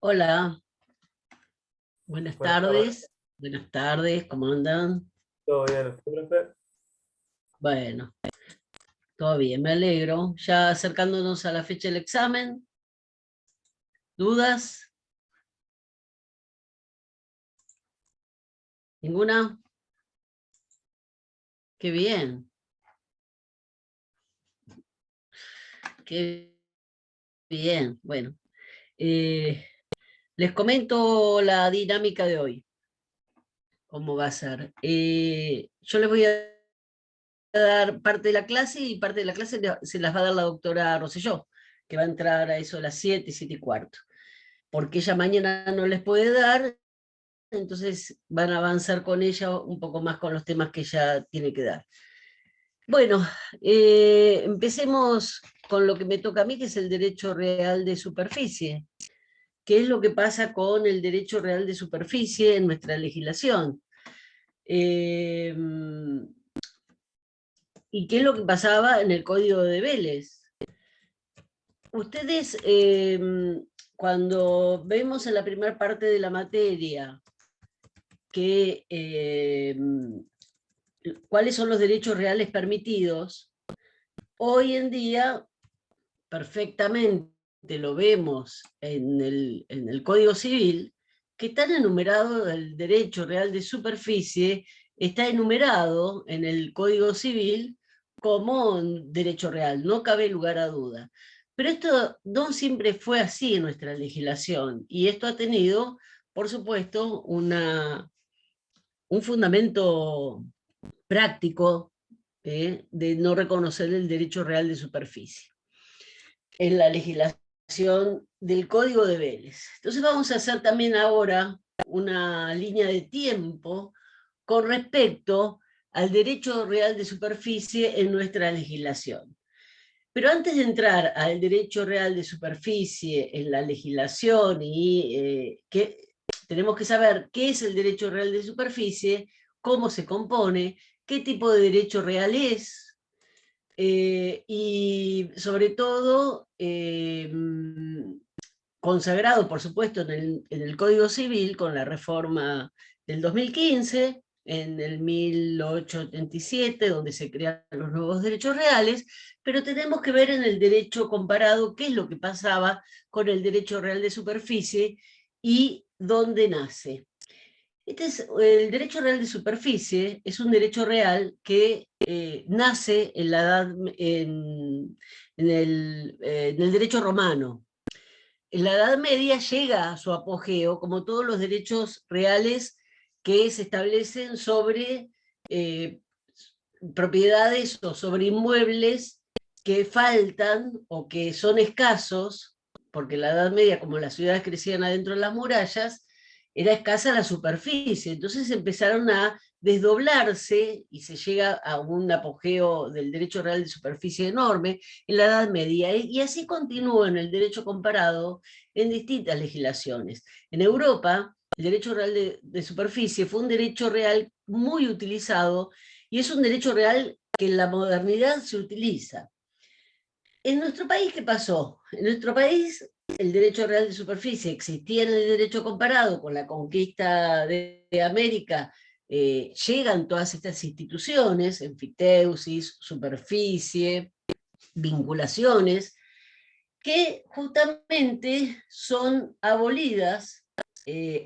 Hola, buenas Buenas tardes, tardes. Buenas tardes, ¿cómo andan? ¿todo bien? ¿Usted, profe? Bueno, todo bien, me alegro. Ya acercándonos a la fecha del examen, ¿dudas? ¿Ninguna? Qué bien, qué bien. Bueno, eh, les comento la dinámica de hoy, cómo va a ser. Yo les voy a dar parte de la clase y parte de la clase se las va a dar la doctora Rosselló, que va a entrar a eso de las 7, 7:15. Porque ella mañana no les puede dar, entonces van a avanzar con ella un poco más con los temas que ella tiene que dar. Bueno, empecemos con lo que me toca a mí, que es el derecho real de superficie. ¿Qué es lo que pasa con el derecho real de superficie en nuestra legislación? Eh, ¿Y qué es lo que pasaba en el Código de Vélez? Ustedes, cuando vemos en la primera parte de la materia que cuáles son los derechos reales permitidos, hoy en día perfectamente lo vemos en el Código Civil, que está enumerado el derecho real de superficie, está enumerado en el Código Civil como un derecho real, no cabe lugar a duda. Pero esto no siempre fue así en nuestra legislación, y esto ha tenido, por supuesto, un fundamento práctico de no reconocer el derecho real de superficie en la legislación del Código de Vélez. Entonces vamos a hacer también ahora una línea de tiempo con respecto al derecho real de superficie en nuestra legislación. Pero antes de entrar al derecho real de superficie en la legislación tenemos que saber qué es el derecho real de superficie, cómo se compone, qué tipo de derecho real es, y sobre todo consagrado, por supuesto, en el Código Civil con la reforma del 2015, en el 1887, donde se crean los nuevos derechos reales, pero tenemos que ver en el derecho comparado qué es lo que pasaba con el derecho real de superficie y dónde nace. El derecho real de superficie es un derecho real que nace en la edad, en el derecho romano. En la Edad Media llega a su apogeo, como todos los derechos reales que se establecen sobre eh, propiedades o sobre inmuebles que faltan o que son escasos, porque en la Edad Media, como las ciudades crecían adentro de las murallas, era escasa la superficie, entonces empezaron a desdoblarse y se llega a un apogeo del derecho real de superficie enorme en la Edad Media, y así continúa en el derecho comparado en distintas legislaciones. En Europa, el derecho real de superficie fue un derecho real muy utilizado y es un derecho real que en la modernidad se utiliza. En nuestro país, ¿qué pasó? En nuestro país, el derecho real de superficie existía en el derecho comparado con la conquista de América. Llegan todas estas instituciones, enfiteusis, superficie, vinculaciones, que justamente son abolidas,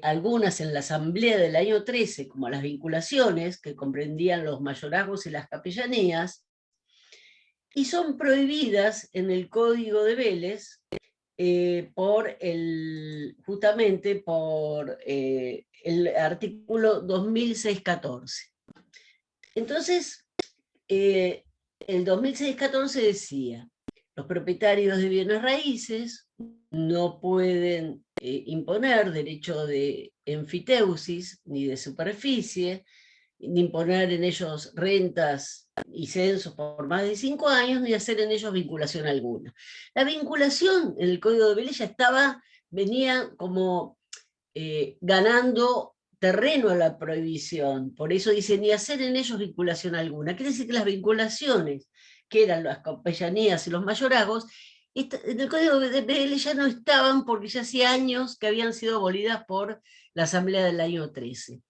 algunas en la Asamblea del año 13, como las vinculaciones, que comprendían los mayorazgos y las capellanías, y son prohibidas en el Código de Vélez justamente por el artículo 2614. Entonces, el 2614 decía: los propietarios de bienes raíces no pueden imponer derecho de enfiteusis ni de superficie, ni imponer en ellos rentas y censos por más de 5 años, ni hacer en ellos vinculación alguna. La vinculación en el Código de Vélez ya venía como ganando terreno a la prohibición, por eso dice ni hacer en ellos vinculación alguna. Quiere decir que las vinculaciones, que eran las capellanías y los mayorazgos, En el Código de BL ya no estaban porque ya hacía años que habían sido abolidas por la Asamblea del año 13.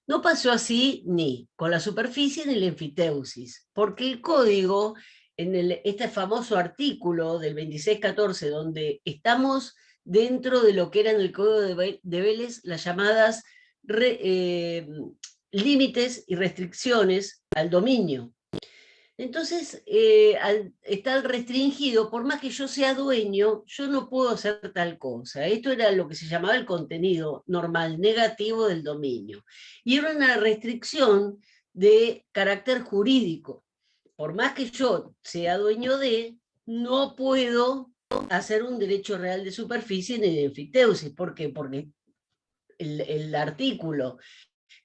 No pasó así ni con la superficie ni la enfiteusis, porque el código, en este famoso artículo del 2614, donde estamos dentro de lo que era en el Código de Vélez las llamadas límites y restricciones al dominio. Entonces, al estar restringido, por más que yo sea dueño, yo no puedo hacer tal cosa. Esto era lo que se llamaba el contenido normal, negativo del dominio. Y era una restricción de carácter jurídico. Por más que yo sea dueño de, no puedo hacer un derecho real de superficie ni de enfiteusis. ¿Por qué? Porque el artículo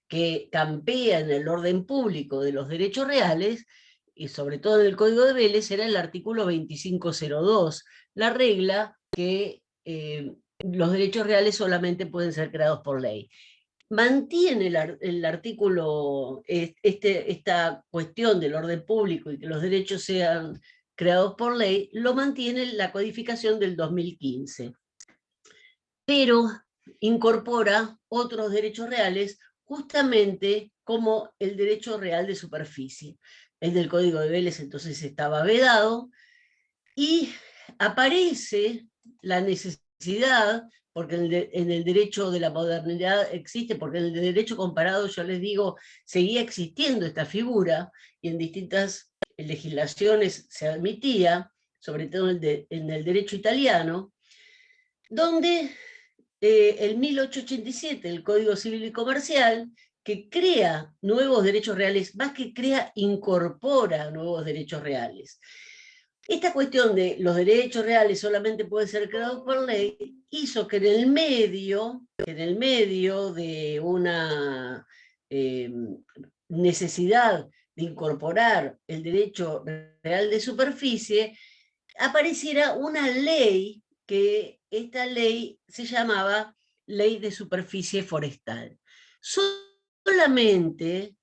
que campea en el orden público de los derechos reales, y sobre todo en el Código de Vélez, era el artículo 2502, la regla que los derechos reales solamente pueden ser creados por ley. Mantiene el artículo, esta cuestión del orden público y que los derechos sean creados por ley, lo mantiene la codificación del 2015. Pero incorpora otros derechos reales, justamente como el derecho real de superficie. El del Código de Vélez entonces estaba vedado, y aparece la necesidad, porque en el derecho de la modernidad existe, porque en el derecho comparado, yo les digo, seguía existiendo esta figura, y en distintas legislaciones se admitía, sobre todo en el derecho italiano, donde el 1887, el Código Civil y Comercial, que crea nuevos derechos reales, más que crea, incorpora nuevos derechos reales. Esta cuestión de los derechos reales solamente pueden ser creados por ley hizo que en el medio de una necesidad de incorporar el derecho real de superficie, apareciera una ley, que esta ley se llamaba Ley de Superficie Forestal. Solamente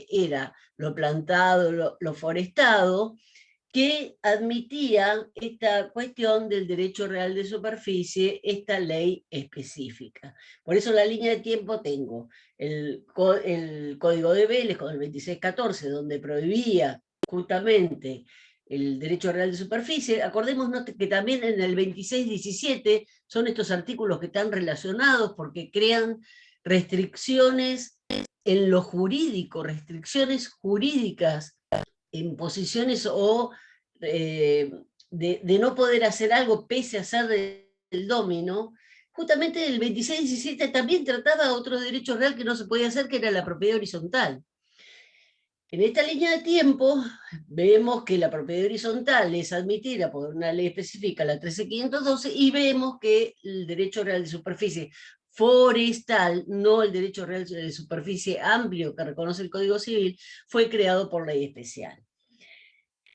era lo plantado, lo forestado, que admitía esta cuestión del derecho real de superficie, esta ley específica. Por eso en la línea de tiempo tengo el Código de Vélez con el 2614, donde prohibía justamente el derecho real de superficie. Acordémonos que también en el 2617 son estos artículos que están relacionados porque crean restricciones en lo jurídico, restricciones jurídicas, imposiciones o de no poder hacer algo pese a ser del domino. Justamente el 2617 también trataba otro derecho real que no se podía hacer, que era la propiedad horizontal. En esta línea de tiempo vemos que la propiedad horizontal es admitida por una ley específica, la 13512, y vemos que el derecho real de superficie forestal, no el derecho real de superficie amplio que reconoce el Código Civil, fue creado por ley especial.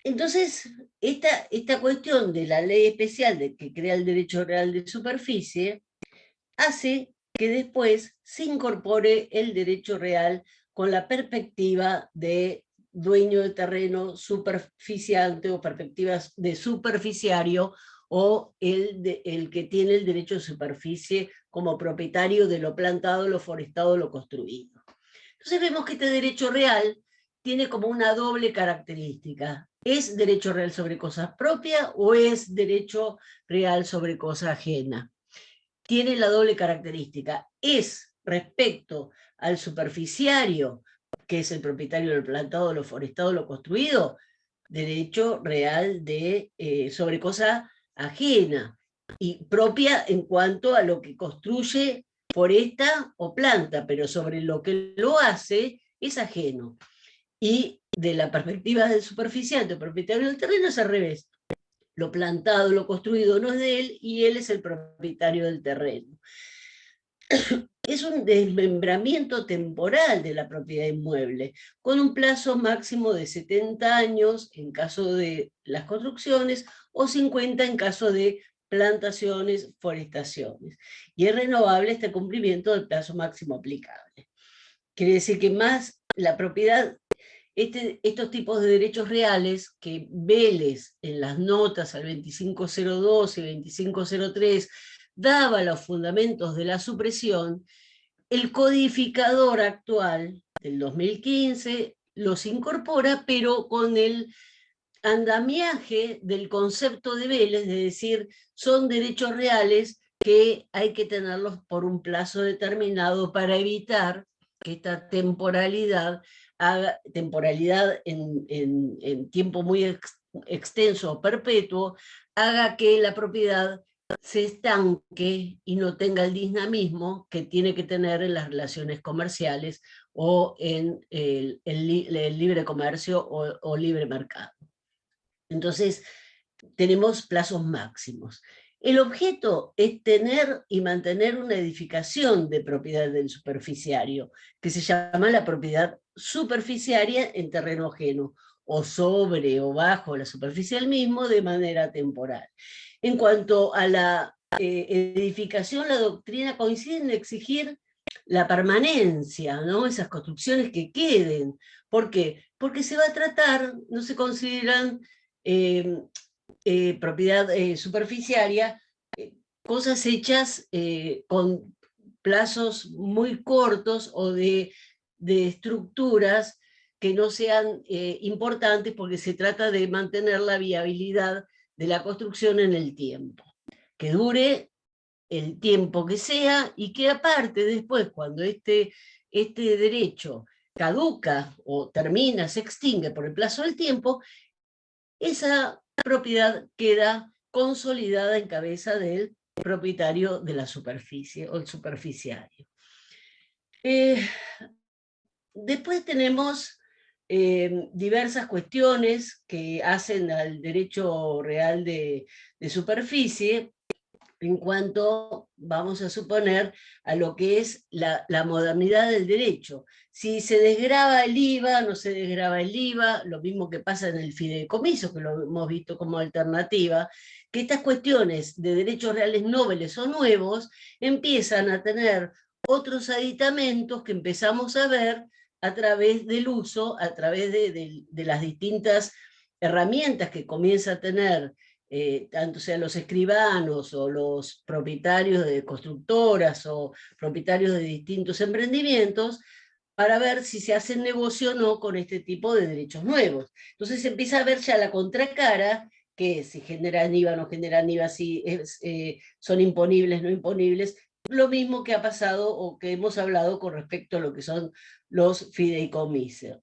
Entonces, esta cuestión de la ley especial que crea el derecho real de superficie hace que después se incorpore el derecho real con la perspectiva de dueño de terreno, superficiante o perspectivas de superficiario, o el que tiene el derecho de superficie como propietario de lo plantado, lo forestado, lo construido. Entonces vemos que este derecho real tiene como una doble característica. ¿Es derecho real sobre cosa propia o es derecho real sobre cosa ajena? Tiene la doble característica. Es respecto al superficiario, que es el propietario del plantado, lo forestado, lo construido, derecho real sobre cosa ajena, y propia en cuanto a lo que construye, foresta o planta, pero sobre lo que lo hace es ajeno. Y de la perspectiva del superficiante o propietario del terreno es al revés. Lo plantado, lo construido no es de él, y él es el propietario del terreno. Es un desmembramiento temporal de la propiedad inmueble, con un plazo máximo de 70 años en caso de las construcciones, o 50 en caso de plantaciones, forestaciones. Y es renovable este cumplimiento del plazo máximo aplicable. Quiere decir que más la propiedad estos tipos de derechos reales que Vélez en las notas al 2502 y 2503 daba los fundamentos de la supresión, el codificador actual del 2015 los incorpora, pero con el andamiaje del concepto de Vélez, de decir, son derechos reales que hay que tenerlos por un plazo determinado para evitar que esta temporalidad en tiempo muy extenso o perpetuo, haga que la propiedad se estanque y no tenga el dinamismo que tiene que tener en las relaciones comerciales o en el libre comercio o libre mercado. Entonces, tenemos plazos máximos. El objeto es tener y mantener una edificación de propiedad del superficiario, que se llama la propiedad superficiaria en terreno ajeno, o sobre o bajo la superficie del mismo de manera temporal. En cuanto a la edificación, la doctrina coincide en exigir la permanencia, ¿no? Esas construcciones que queden. ¿Por qué? Porque se va a tratar, no se consideran propiedad superficiaria, cosas hechas con plazos muy cortos o de estructuras que no sean importantes, porque se trata de mantener la viabilidad de la construcción en el tiempo, que dure el tiempo que sea, y que aparte después, cuando este derecho caduca o termina, se extingue por el plazo del tiempo, esa propiedad queda consolidada en cabeza del propietario de la superficie o el superficiario. Después tenemos diversas cuestiones que hacen al derecho real de superficie, en cuanto, vamos a suponer, a lo que es la modernidad del derecho. Si se desgrava el IVA, no se desgrava el IVA, lo mismo que pasa en el fideicomiso, que lo hemos visto como alternativa, que estas cuestiones de derechos reales nobles o nuevos empiezan a tener otros aditamentos que empezamos a ver a través del uso, a través de las distintas herramientas que comienza a tener tanto sean los escribanos o los propietarios de constructoras o propietarios de distintos emprendimientos, para ver si se hace negocio o no con este tipo de derechos nuevos. Entonces se empieza a ver ya la contracara, que si generan IVA, no generan IVA, si son imponibles, no imponibles, lo mismo que ha pasado o que hemos hablado con respecto a lo que son los fideicomisos.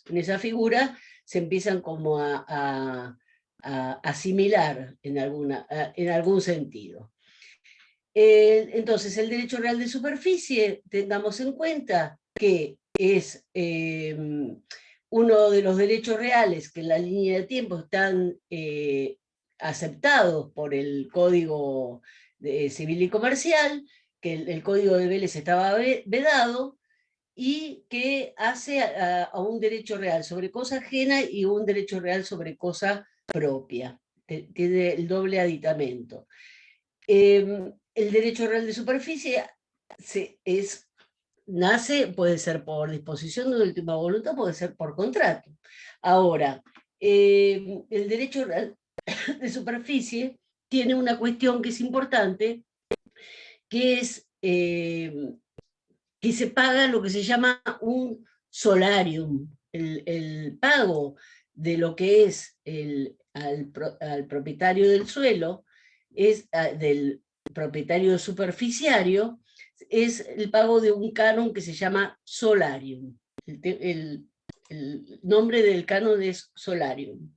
En esa figura se empiezan como a asimilar en algún sentido. Entonces, el derecho real de superficie, tengamos en cuenta que es uno de los derechos reales que en la línea de tiempo están aceptados por el Código Civil y Comercial, que el Código de Vélez estaba vedado, y que hace a un derecho real sobre cosa ajena y un derecho real sobre cosa propia. Tiene el doble aditamento. El derecho real de superficie nace, puede ser por disposición de última voluntad, puede ser por contrato. Ahora, el derecho real de superficie tiene una cuestión que es importante, que es que se paga lo que se llama un solarium, el pago de lo que es al propietario del suelo, del propietario superficiario, es el pago de un canon que se llama solarium. El nombre del canon es solarium.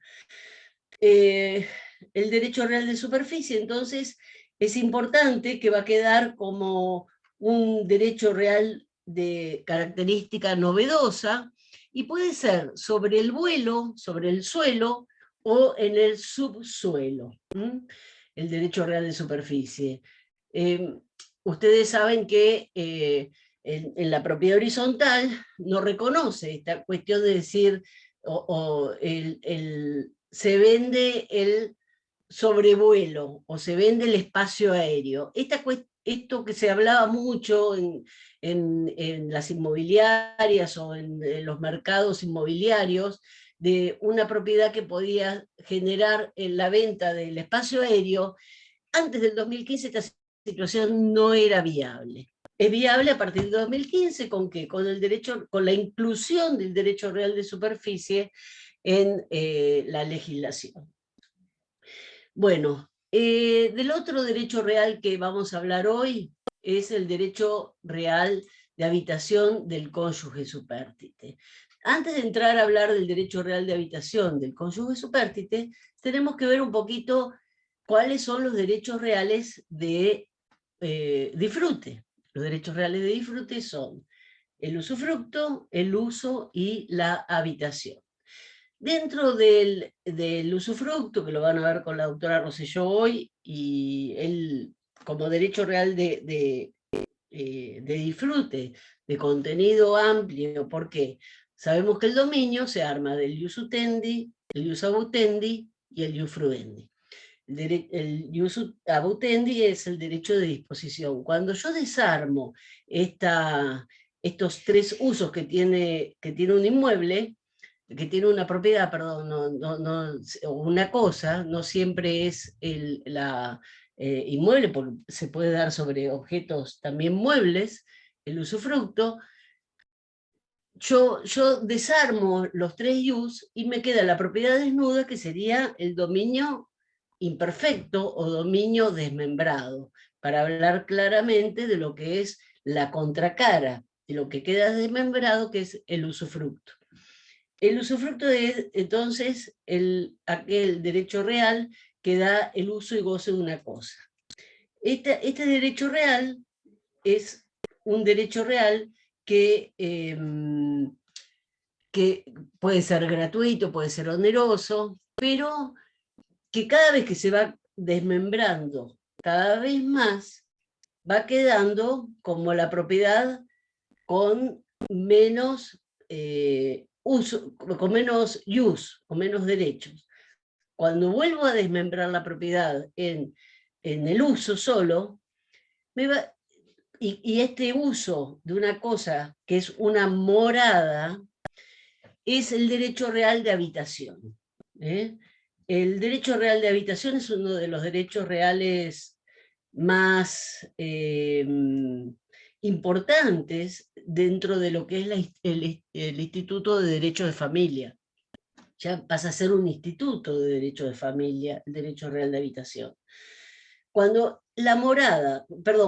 El derecho real de superficie, entonces, es importante, que va a quedar como un derecho real de característica novedosa, y puede ser sobre el vuelo, sobre el suelo o en el subsuelo. El derecho real de superficie. Ustedes saben que en la propiedad horizontal no reconoce esta cuestión de decir se vende el sobrevuelo o se vende el espacio aéreo. Esta esto que se hablaba mucho en las inmobiliarias o en los mercados inmobiliarios, de una propiedad que podía generar en la venta del espacio aéreo. Antes del 2015 esta situación no era viable. Es viable a partir de 2015, ¿con qué? Con el derecho, con la inclusión del derecho real de superficie en la legislación. Bueno, del otro derecho real que vamos a hablar hoy es el derecho real de habitación del cónyuge supérstite. Antes de entrar a hablar del derecho real de habitación del cónyuge supérstite, tenemos que ver un poquito cuáles son los derechos reales de disfrute. Los derechos reales de disfrute son el usufructo, el uso y la habitación. Dentro del usufructo, que lo van a ver con la doctora Rosselló hoy, y él como derecho real de disfrute, de contenido amplio, ¿por qué? Sabemos que el dominio se arma del ius utendi, el ius abutendi y el ius fruendi. El ius abutendi es el derecho de disposición. Cuando yo desarmo estos tres usos que tiene un inmueble, que tiene una propiedad, perdón, una cosa, no siempre es la inmueble, porque se puede dar sobre objetos también muebles, el usufructo. Yo desarmo los tres ius y me queda la propiedad desnuda, que sería el dominio imperfecto o dominio desmembrado, para hablar claramente de lo que es la contracara, de lo que queda desmembrado, que es el usufructo. El usufructo es entonces aquel derecho real que da el uso y goce de una cosa. Este derecho real es un derecho real que puede ser gratuito, puede ser oneroso, pero que cada vez que se va desmembrando cada vez más, va quedando como la propiedad con menos uso, con menos use, con menos derechos. Cuando vuelvo a desmembrar la propiedad en el uso solo, y este uso de una cosa que es una morada, es el derecho real de habitación. El derecho real de habitación es uno de los derechos reales más importantes dentro de lo que es el Instituto de Derecho de Familia. Ya pasa a ser un instituto de derecho de familia, el derecho real de habitación. Cuando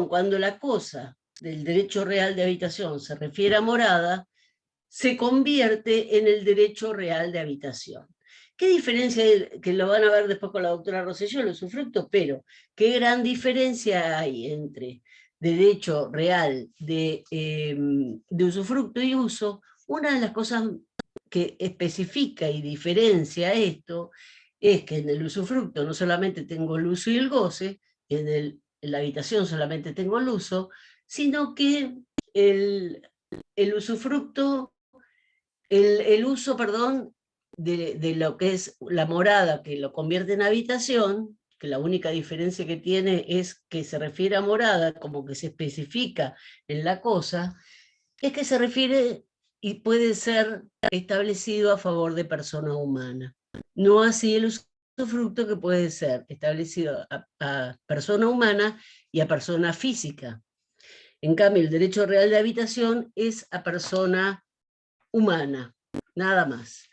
cuando la cosa del derecho real de habitación se refiere a morada, se convierte en el derecho real de habitación. ¿Qué diferencia hay? Que lo van a ver después con la doctora Rosselló, el usufructo, pero qué gran diferencia hay entre derecho real de usufructo y uso. Una de las cosas que especifica y diferencia esto es que en el usufructo no solamente tengo el uso y el goce, en la habitación solamente tengo el uso, sino que el usufructo, el uso, perdón, de lo que es la morada, que lo convierte en habitación, que la única diferencia que tiene es que se refiere a morada, como que se especifica en la cosa, es que se refiere y puede ser establecido a favor de persona humana. No así el usufructo, que puede ser establecido a persona humana y a persona física. En cambio, el derecho real de habitación es a persona humana, nada más.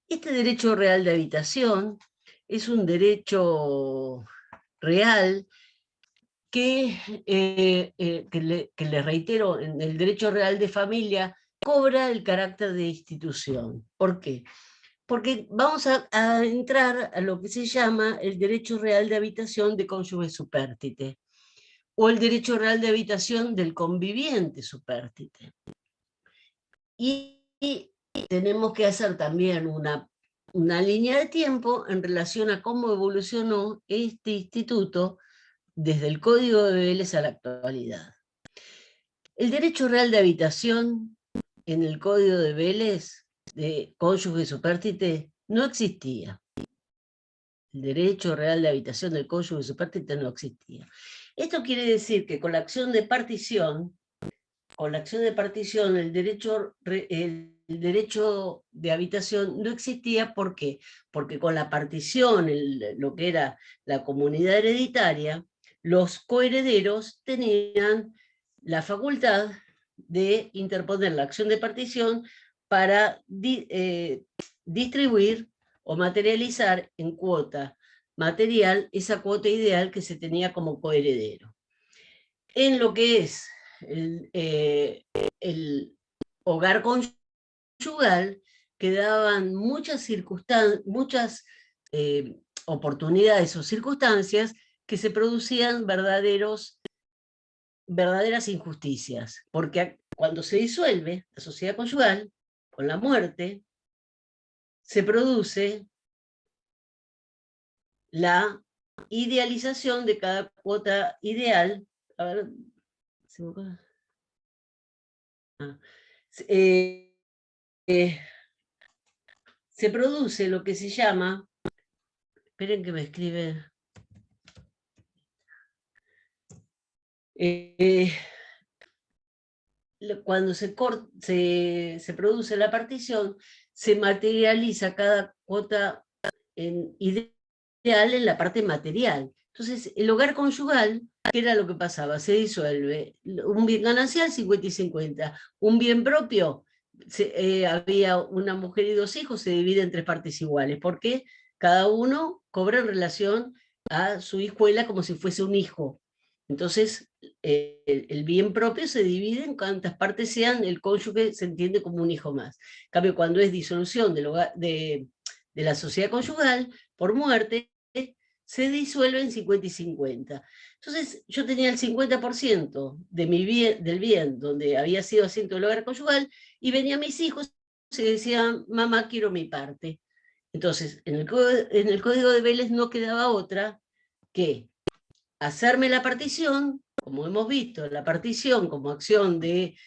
Este derecho real de habitación es un derecho real que le reitero, en el derecho real de familia cobra el carácter de institución. ¿Por qué? Porque vamos a entrar a lo que se llama el derecho real de habitación de cónyuge supérstite, o el derecho real de habitación del conviviente supérstite. Y tenemos que hacer también una línea de tiempo en relación a cómo evolucionó este instituto desde el Código de Vélez a la actualidad. El derecho real de habitación en el Código de Vélez de cónyuge supérstite no existía. El derecho real de habitación del cónyuge supérstite no existía. Esto quiere decir que con la acción de partición, el derecho de habitación no existía. ¿Por qué? Porque con la partición, lo que era la comunidad hereditaria, los coherederos tenían la facultad de interponer la acción de partición para distribuir o materializar en cuota material esa cuota ideal que se tenía como coheredero. En lo que es el hogar conyugal, quedaban muchas oportunidades o circunstancias que se producían verdaderas injusticias, porque cuando se disuelve la sociedad conyugal, con la muerte, se produce la idealización de cada cuota ideal. A ver, ¿se me acuerda? Se produce lo que se llama, esperen que me escribe, cuando se produce la partición, se materializa cada cuota ideal en la parte material. Entonces, el hogar conyugal, ¿qué era lo que pasaba? Se disuelve. Un bien ganancial, 50 y 50. Un bien propio, había una mujer y 2 hijos, se divide en 3 partes iguales, porque cada uno cobra en relación a su hijuela como si fuese un hijo. Entonces, el bien propio se divide en cuantas partes sean, el cónyuge se entiende como un hijo más. En cambio, cuando es disolución de la sociedad conyugal, por muerte, se disuelve en 50 y 50. Entonces, yo tenía el 50% de del bien donde había sido asiento del hogar conyugal, y venían mis hijos y decían, mamá, quiero mi parte. Entonces, en el Código de Vélez no quedaba otra que hacerme la partición, como hemos visto, la partición como acción de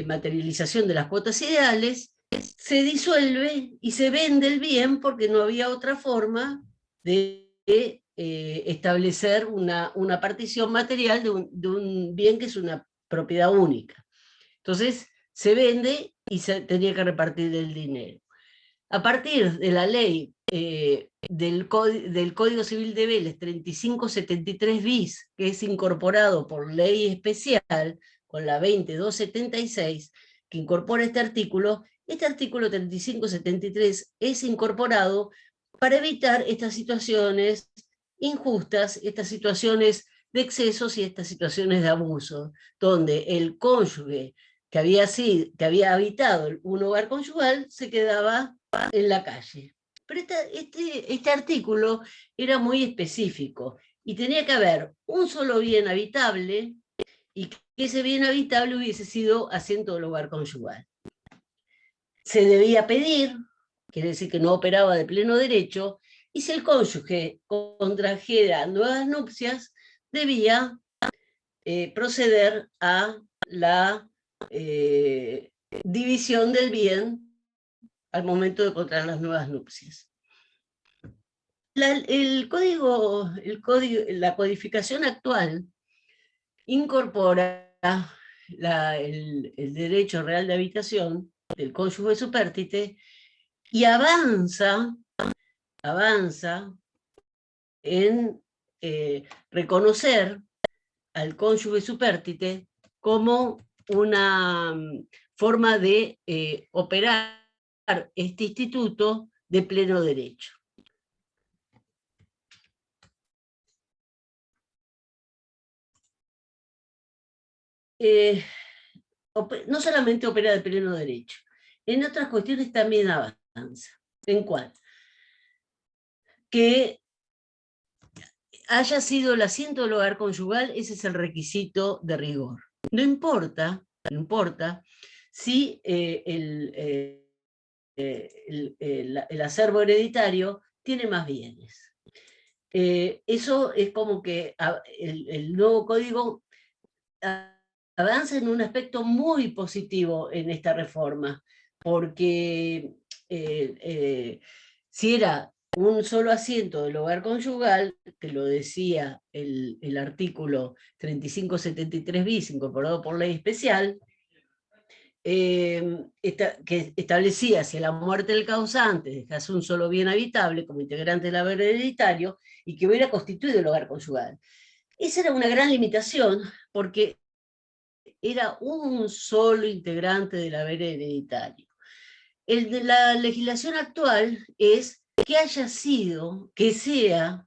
materialización de las cuotas ideales, se disuelve y se vende el bien porque no había otra forma de establecer una partición material de un bien que es una propiedad única. Entonces se vende y se tenía que repartir el dinero. A partir de la ley del Código Civil de Vélez 3573 bis, que es incorporado por ley especial con la 20276, que incorpora este artículo 3573 es incorporado para evitar estas situaciones injustas, estas situaciones de excesos y estas situaciones de abuso, donde el cónyuge que había habitado un hogar conyugal se quedaba en la calle. Pero este artículo era muy específico y tenía que haber un solo bien habitable y que ese bien habitable hubiese sido asiento del hogar conyugal. Se debía pedir, quiere decir que no operaba de pleno derecho, y si el cónyuge contrajera nuevas nupcias, debía proceder a la división del bien al momento de contraer las nuevas nupcias. La codificación actual incorpora el derecho real de habitación del cónyuge supérstite y avanza en reconocer al cónyuge supérstite como una forma de operar este instituto de pleno derecho. No solamente opera de pleno derecho, en otras cuestiones también avanza. ¿En cuál? Que haya sido el asiento del hogar conyugal, ese es el requisito de rigor. No importa si el acervo hereditario tiene más bienes. Eso es como que el nuevo código avanza en un aspecto muy positivo en esta reforma, porque si era un solo asiento del hogar conyugal, que lo decía el artículo 3573 bis, incorporado por ley especial, que establecía si a la muerte del causante dejase un solo bien habitable como integrante del haber hereditario y que hubiera constituido el hogar conyugal. Esa era una gran limitación porque era un solo integrante del haber hereditario. El de la legislación actual es que haya sido, que sea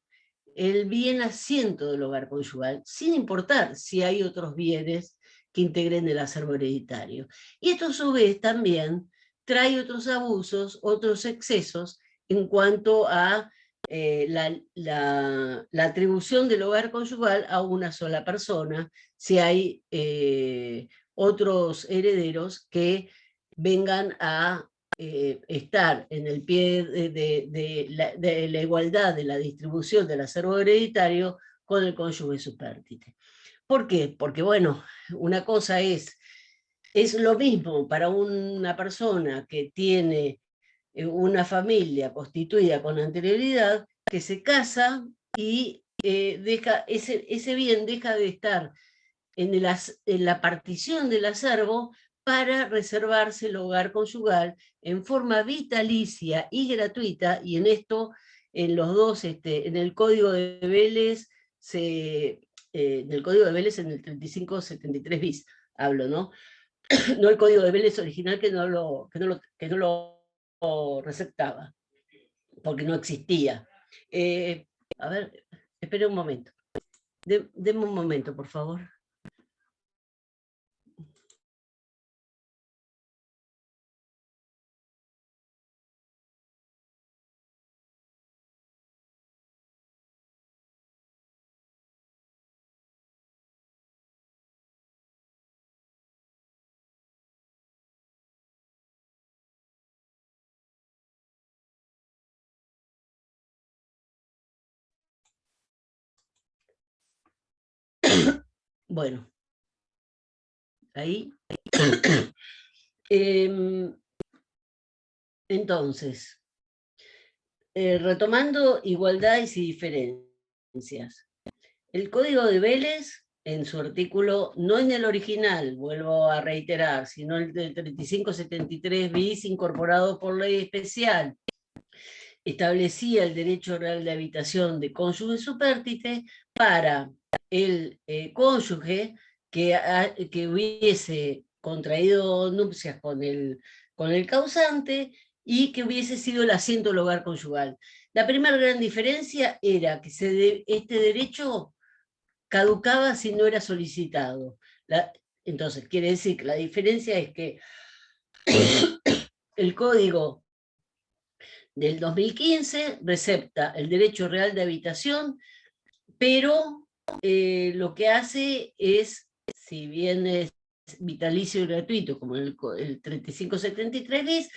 el bien asiento del hogar conyugal, sin importar si hay otros bienes que integren el acervo hereditario. Y esto a su vez también trae otros abusos, otros excesos en cuanto a la atribución del hogar conyugal a una sola persona, si hay otros herederos que vengan a estar en el pie de la igualdad de la distribución del acervo hereditario con el cónyuge supérstite. ¿Por qué? Porque, bueno, una cosa es lo mismo para una persona que tiene una familia constituida con anterioridad, que se casa y deja, ese bien deja de estar en la partición del acervo para reservarse el hogar conyugal en forma vitalicia y gratuita, y en esto, en los dos, en el Código de Vélez, en el Código de Vélez, en el 3573 bis, hablo, ¿no? No el Código de Vélez original, que no lo receptaba, porque no existía. A ver, espere un momento. Deme un momento, por favor. Bueno, ahí. Entonces, retomando igualdades y diferencias. El Código de Vélez, en su artículo, no en el original, vuelvo a reiterar, sino el del 3573 bis, incorporado por ley especial, establecía el derecho real de habitación de cónyuge supérstite para el cónyuge que hubiese contraído nupcias con el causante y que hubiese sido el asiento del hogar conyugal. La primera gran diferencia era que este derecho caducaba si no era solicitado. Entonces, quiere decir que la diferencia es que el código del 2015 recepta el derecho real de habitación, pero lo que hace es, si bien es vitalicio y gratuito, como el 3573 bis,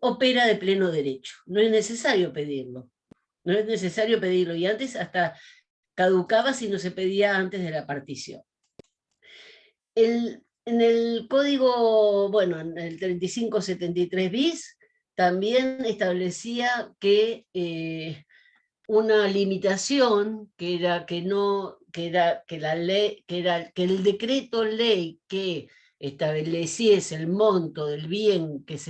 opera de pleno derecho. No es necesario pedirlo. No es necesario pedirlo. Y antes hasta caducaba si no se pedía antes de la partición. En el código, bueno, en el 3573 bis, también establecía que una limitación que era que no, que era que la ley, que era que el decreto ley que estableciese el monto del bien que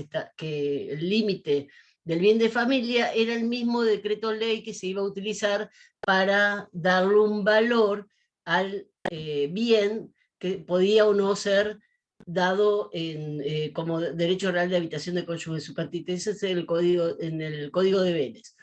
el límite del bien de familia era el mismo decreto ley que se iba a utilizar para darle un valor al bien que podía o no ser dado como derecho real de habitación de cónyuge supérstite. Ese es el código, en el Código de Vélez.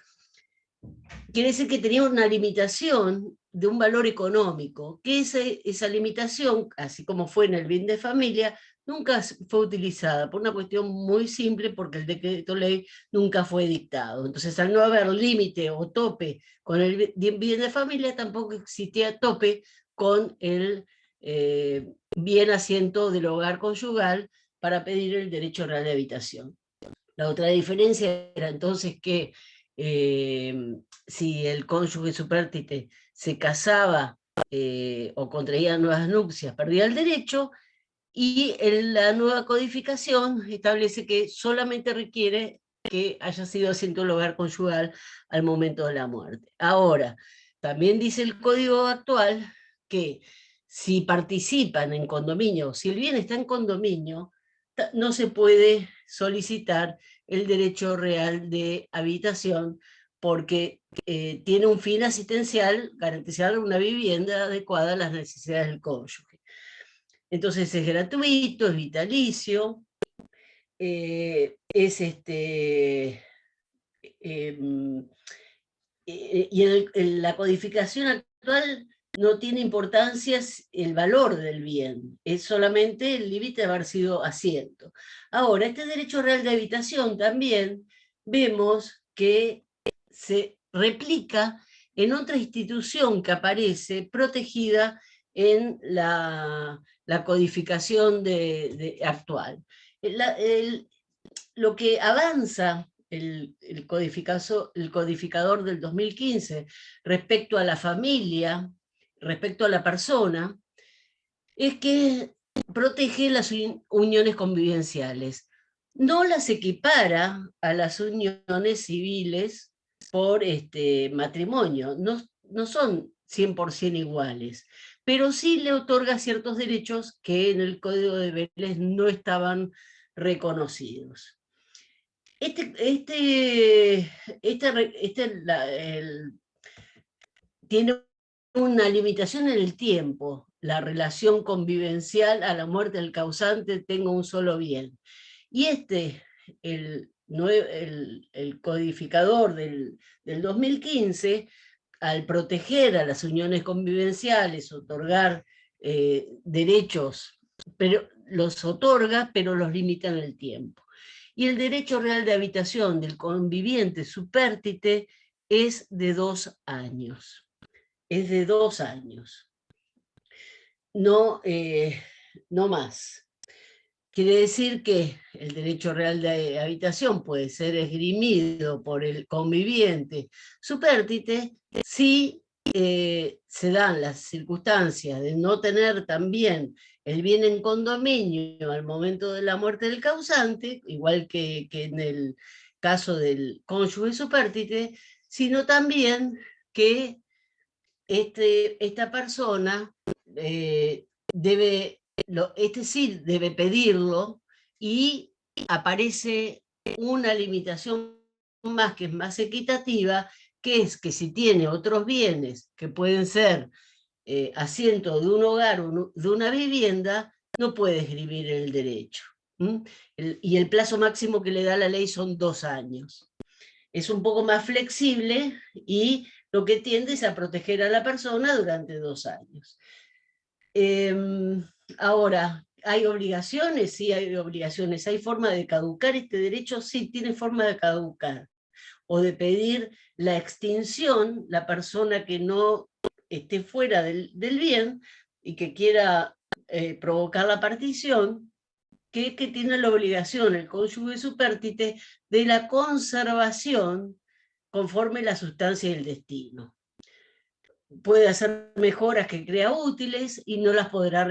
Quiere decir que tenía una limitación de un valor económico, que esa limitación, así como fue en el bien de familia, nunca fue utilizada por una cuestión muy simple, porque el decreto ley nunca fue dictado. Entonces, al no haber límite o tope con el bien de familia, tampoco existía tope con el bien asiento del hogar conyugal para pedir el derecho real de habitación. La otra diferencia era entonces que si el cónyuge supérstite se casaba o contraía nuevas nupcias, perdía el derecho, y la nueva codificación establece que solamente requiere que haya sido asiento del hogar conyugal al momento de la muerte. Ahora, también dice el código actual que si participan en condominio, si el bien está en condominio, no se puede solicitar el derecho real de habitación porque tiene un fin asistencial, garantizar una vivienda adecuada a las necesidades del cónyuge. Entonces es gratuito, es vitalicio, es y en la codificación actual no tiene importancia el valor del bien, es solamente el límite de haber sido asiento. Ahora, este derecho real de habitación también vemos que se replica en otra institución que aparece protegida en la codificación actual. Lo que avanza el codificador del 2015 respecto a la familia, respecto a la persona, es que protege las uniones convivenciales. No las equipara a las uniones civiles por matrimonio, no son 100% iguales, pero sí le otorga ciertos derechos que en el Código de Vélez no estaban reconocidos. Tiene una limitación en el tiempo, la relación convivencial a la muerte del causante tenga un solo bien. Y el codificador del 2015, al proteger a las uniones convivenciales, otorgar derechos, pero los otorga, pero los limita en el tiempo. Y el derecho real de habitación del conviviente supérstite es de 2 años. Es de 2 años. No, no más. Quiere decir que el derecho real de habitación puede ser esgrimido por el conviviente supérstite si se dan las circunstancias de no tener también el bien en condominio al momento de la muerte del causante, igual que en el caso del cónyuge supérstite, sino también que esta persona sí debe pedirlo, y aparece una limitación más que es más equitativa, que es que si tiene otros bienes que pueden ser asiento de un hogar o de una vivienda, no puede esgrimir el derecho. Y el plazo máximo que le da la ley son 2 años. Es un poco más flexible y lo que tiende es a proteger a la persona durante 2 años. Ahora, ¿hay obligaciones? Sí, hay obligaciones. ¿Hay forma de caducar este derecho? Sí, tiene forma de caducar. O de pedir la extinción, la persona que no esté fuera del bien y que quiera provocar la partición, que tiene la obligación el cónyuge supérstite de la conservación conforme la sustancia y el destino. Puede hacer mejoras que crea útiles y no las podrá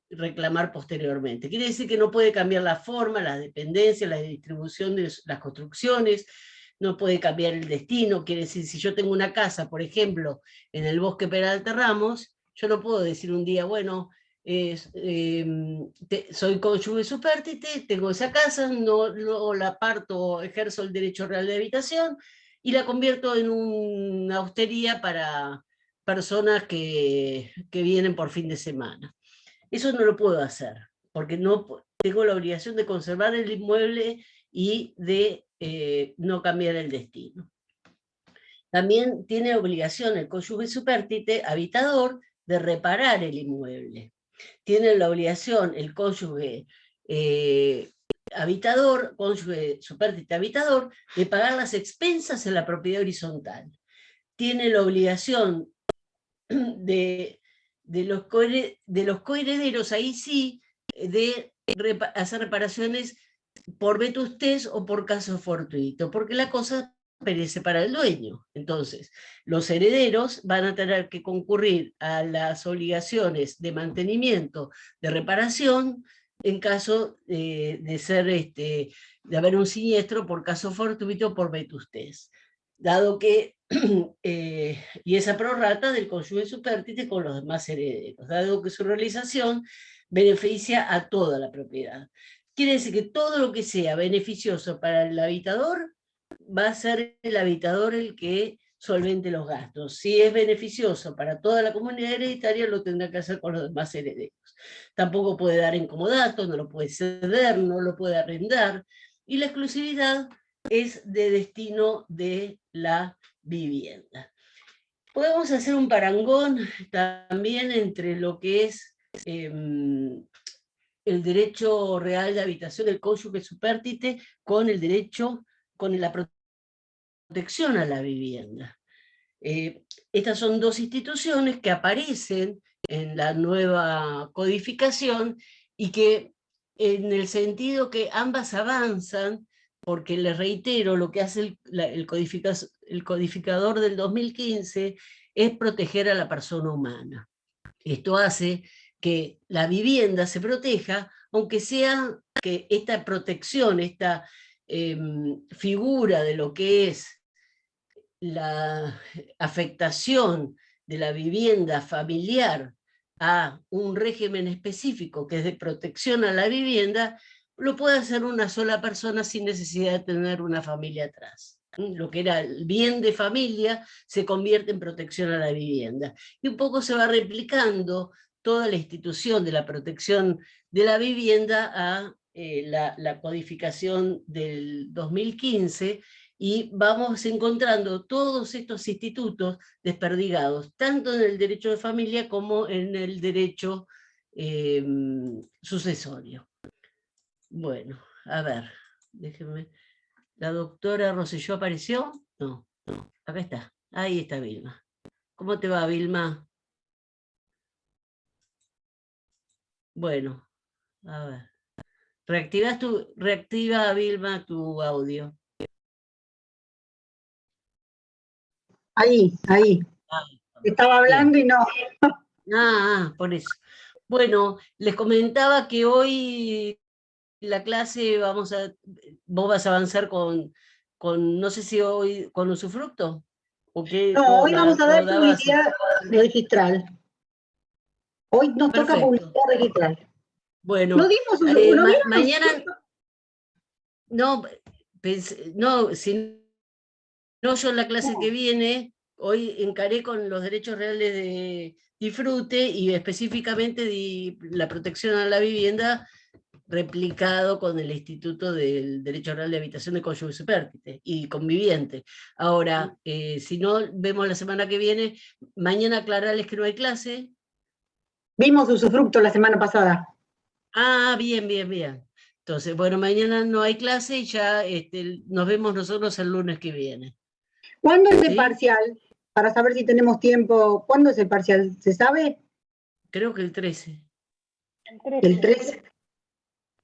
reclamar posteriormente. Quiere decir que no puede cambiar la forma, las dependencias, la distribución de las construcciones, no puede cambiar el destino. Quiere decir, si yo tengo una casa, por ejemplo, en el bosque Peralta Ramos, yo no puedo decir un día, bueno, soy cónyuge supérstite, tengo esa casa, no la parto, ejerzo el derecho real de habitación y la convierto en una hostería para personas que vienen por fin de semana. Eso no lo puedo hacer, porque no tengo la obligación de conservar el inmueble y de no cambiar el destino. También tiene obligación el cónyuge supérstite habitador de reparar el inmueble. Tiene la obligación el cónyuge cónyuge supérstite habitador, de pagar las expensas en la propiedad horizontal. Tiene la obligación de los coherederos, ahí sí, de hacer reparaciones por vetustez o por caso fortuito, porque la cosa perece para el dueño. Entonces, los herederos van a tener que concurrir a las obligaciones de mantenimiento, de reparación, en caso de haber un siniestro por caso fortuito o por vetustez, dado que, y esa prorrata del cónyuge supérstite con los demás herederos, dado que su realización beneficia a toda la propiedad. Quiere decir que todo lo que sea beneficioso para el habitador, va a ser el habitador el que solvente los gastos. Si es beneficioso para toda la comunidad hereditaria, lo tendrá que hacer con los demás herederos. Tampoco puede dar en comodato, no lo puede ceder, no lo puede arrendar, y la exclusividad es de destino de la vivienda. Podemos hacer un parangón también entre lo que es el derecho real de habitación del cónyuge supérstite con el derecho, con la protección a la vivienda. Estas son dos instituciones que aparecen en la nueva codificación y que, en el sentido que ambas avanzan, porque les reitero, lo que hace el codificador del 2015 es proteger a la persona humana. Esto hace que la vivienda se proteja, aunque sea que esta protección, esta figura de lo que es la afectación de la vivienda familiar a un régimen específico que es de protección a la vivienda, lo puede hacer una sola persona sin necesidad de tener una familia atrás. Lo que era el bien de familia se convierte en protección a la vivienda. Y un poco se va replicando toda la institución de la protección de la vivienda a la codificación del 2015, y vamos encontrando todos estos institutos desperdigados, tanto en el derecho de familia como en el derecho sucesorio. Bueno, a ver, déjenme. ¿La doctora Rosselló apareció? No, acá está. Ahí está Vilma. ¿Cómo te va, Vilma? Bueno, a ver. Reactiva, Vilma, tu audio. Ahí. Estaba hablando y no. Por eso. Bueno, les comentaba que hoy la clase vos vas a avanzar con no sé si hoy, con usufructo. ¿O qué, No, hoy vamos a dar publicidad registral. Hoy nos toca publicidad registral. Bueno, ¿No dimos usufructo? Mañana, no, si no, yo en la clase que viene, hoy encaré con los derechos reales de disfrute y específicamente la protección a la vivienda replicado con el Instituto del Derecho Real de Habitación de Cónyuge Supérstite y conviviente. Ahora, si no, vemos la semana que viene. Mañana aclararles que no hay clase. Vimos usufructo la semana pasada. Bien. Entonces, bueno, mañana no hay clase y ya nos vemos nosotros el lunes que viene. ¿Cuándo es el parcial? Para saber si tenemos tiempo. ¿Cuándo es el parcial? ¿Se sabe? Creo que el 13. El 13.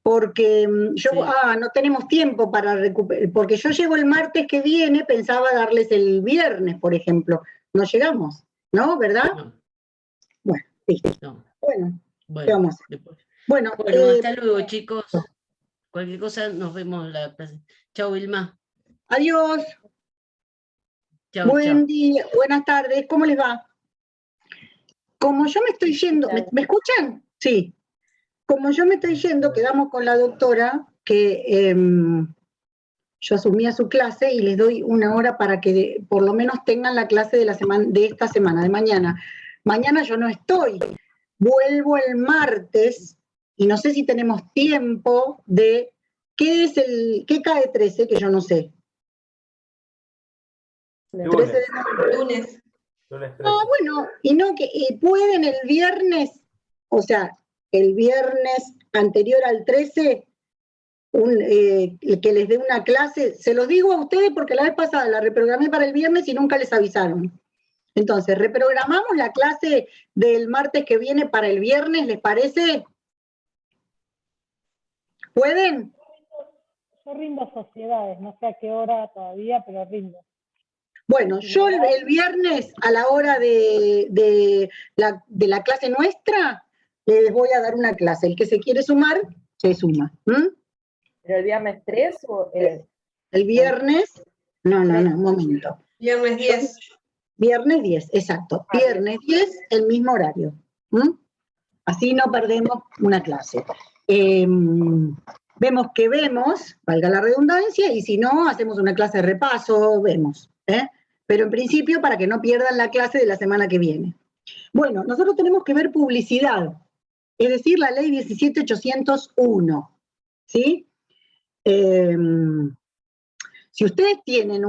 Porque yo, no tenemos tiempo para recuperar, porque yo llego el martes que viene, pensaba darles el viernes, por ejemplo. No llegamos, ¿no? ¿Verdad? No. Bueno, listo. No. Bueno, ¿qué vamos a hacer? Bueno, hasta luego, chicos. Cualquier cosa, nos vemos la clase. Chao, Vilma. Adiós. Chao, Buen día, buenas tardes, ¿cómo les va? Como yo me estoy yendo, ¿me escuchan? Sí. Como yo me estoy yendo, quedamos con la doctora que yo asumía su clase y les doy una hora para que por lo menos tengan la clase de esta semana, de mañana. Mañana yo no estoy, vuelvo el martes y no sé si tenemos tiempo de ¿qué cae 13? Que yo no sé. Lunes. Bueno, y no que pueden el viernes, o sea, el viernes anterior al 13, que les dé una clase. Se los digo a ustedes porque la vez pasada la reprogramé para el viernes y nunca les avisaron. Entonces, reprogramamos la clase del martes que viene para el viernes, ¿les parece? ¿Pueden? Yo rindo sociedades, no sé a qué hora todavía, pero rindo. Bueno, yo el viernes a la hora de la clase nuestra les voy a dar una clase. El que se quiere sumar, se suma. ¿Mm? ¿Pero el viernes 3 o El viernes, no, un momento. Viernes 10. Viernes 10, exacto. Viernes 10, el mismo horario. ¿Mm? Así no perdemos una clase. Vemos que vemos, valga la redundancia, y si no, hacemos una clase de repaso, vemos. Pero en principio, para que no pierdan la clase de la semana que viene. Bueno, nosotros tenemos que ver publicidad, es decir, la ley 17.801, ¿sí? Si ustedes tienen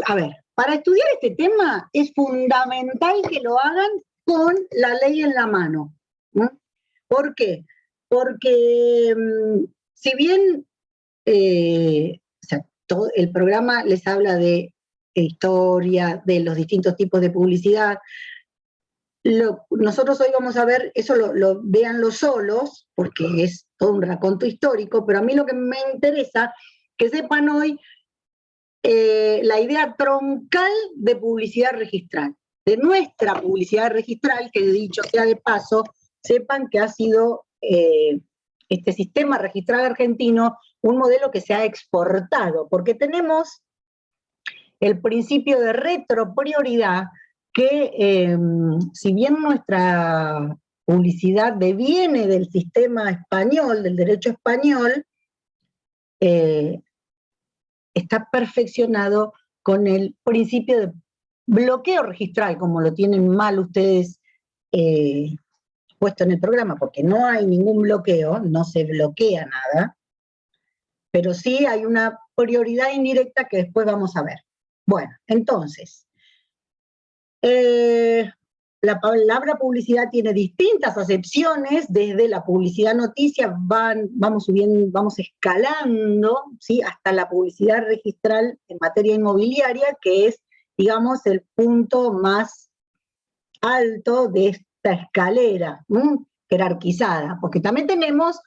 a ver, para estudiar este tema es fundamental que lo hagan con la ley en la mano. ¿No? ¿Por qué? Porque si bien o sea, todo el programa les habla de historia, de los distintos tipos de publicidad, nosotros hoy vamos a ver, eso véanlo solos, porque es todo un raconto histórico, pero a mí lo que me interesa que sepan hoy la idea troncal de publicidad registral, de nuestra publicidad registral, que dicho sea de paso, sepan que ha sido este sistema registral argentino un modelo que se ha exportado, porque tenemos el principio de retroprioridad que, si bien nuestra publicidad deviene del sistema español, del derecho español, está perfeccionado con el principio de bloqueo registral, como lo tienen mal ustedes puesto en el programa, porque no hay ningún bloqueo, no se bloquea nada, pero sí hay una prioridad indirecta que después vamos a ver. Bueno, entonces, la palabra publicidad tiene distintas acepciones, desde la publicidad noticia vamos subiendo, vamos escalando, ¿sí? Hasta la publicidad registral en materia inmobiliaria, que es, digamos, el punto más alto de esta escalera jerarquizada, porque también tenemos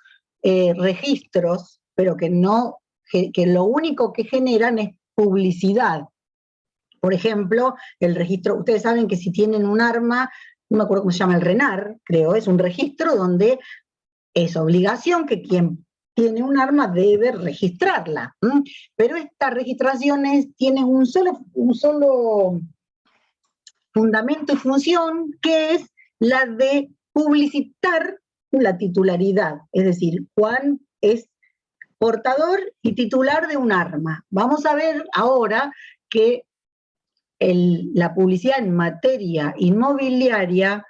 registros, pero que lo único que generan es publicidad. Por ejemplo, el registro, ustedes saben que si tienen un arma, no me acuerdo cómo se llama, el RENAR, creo, es un registro donde es obligación que quien tiene un arma debe registrarla. Pero estas registraciones tienen un solo fundamento y función, que es la de publicitar la titularidad, es decir, Juan es portador y titular de un arma. Vamos a ver ahora que la publicidad en materia inmobiliaria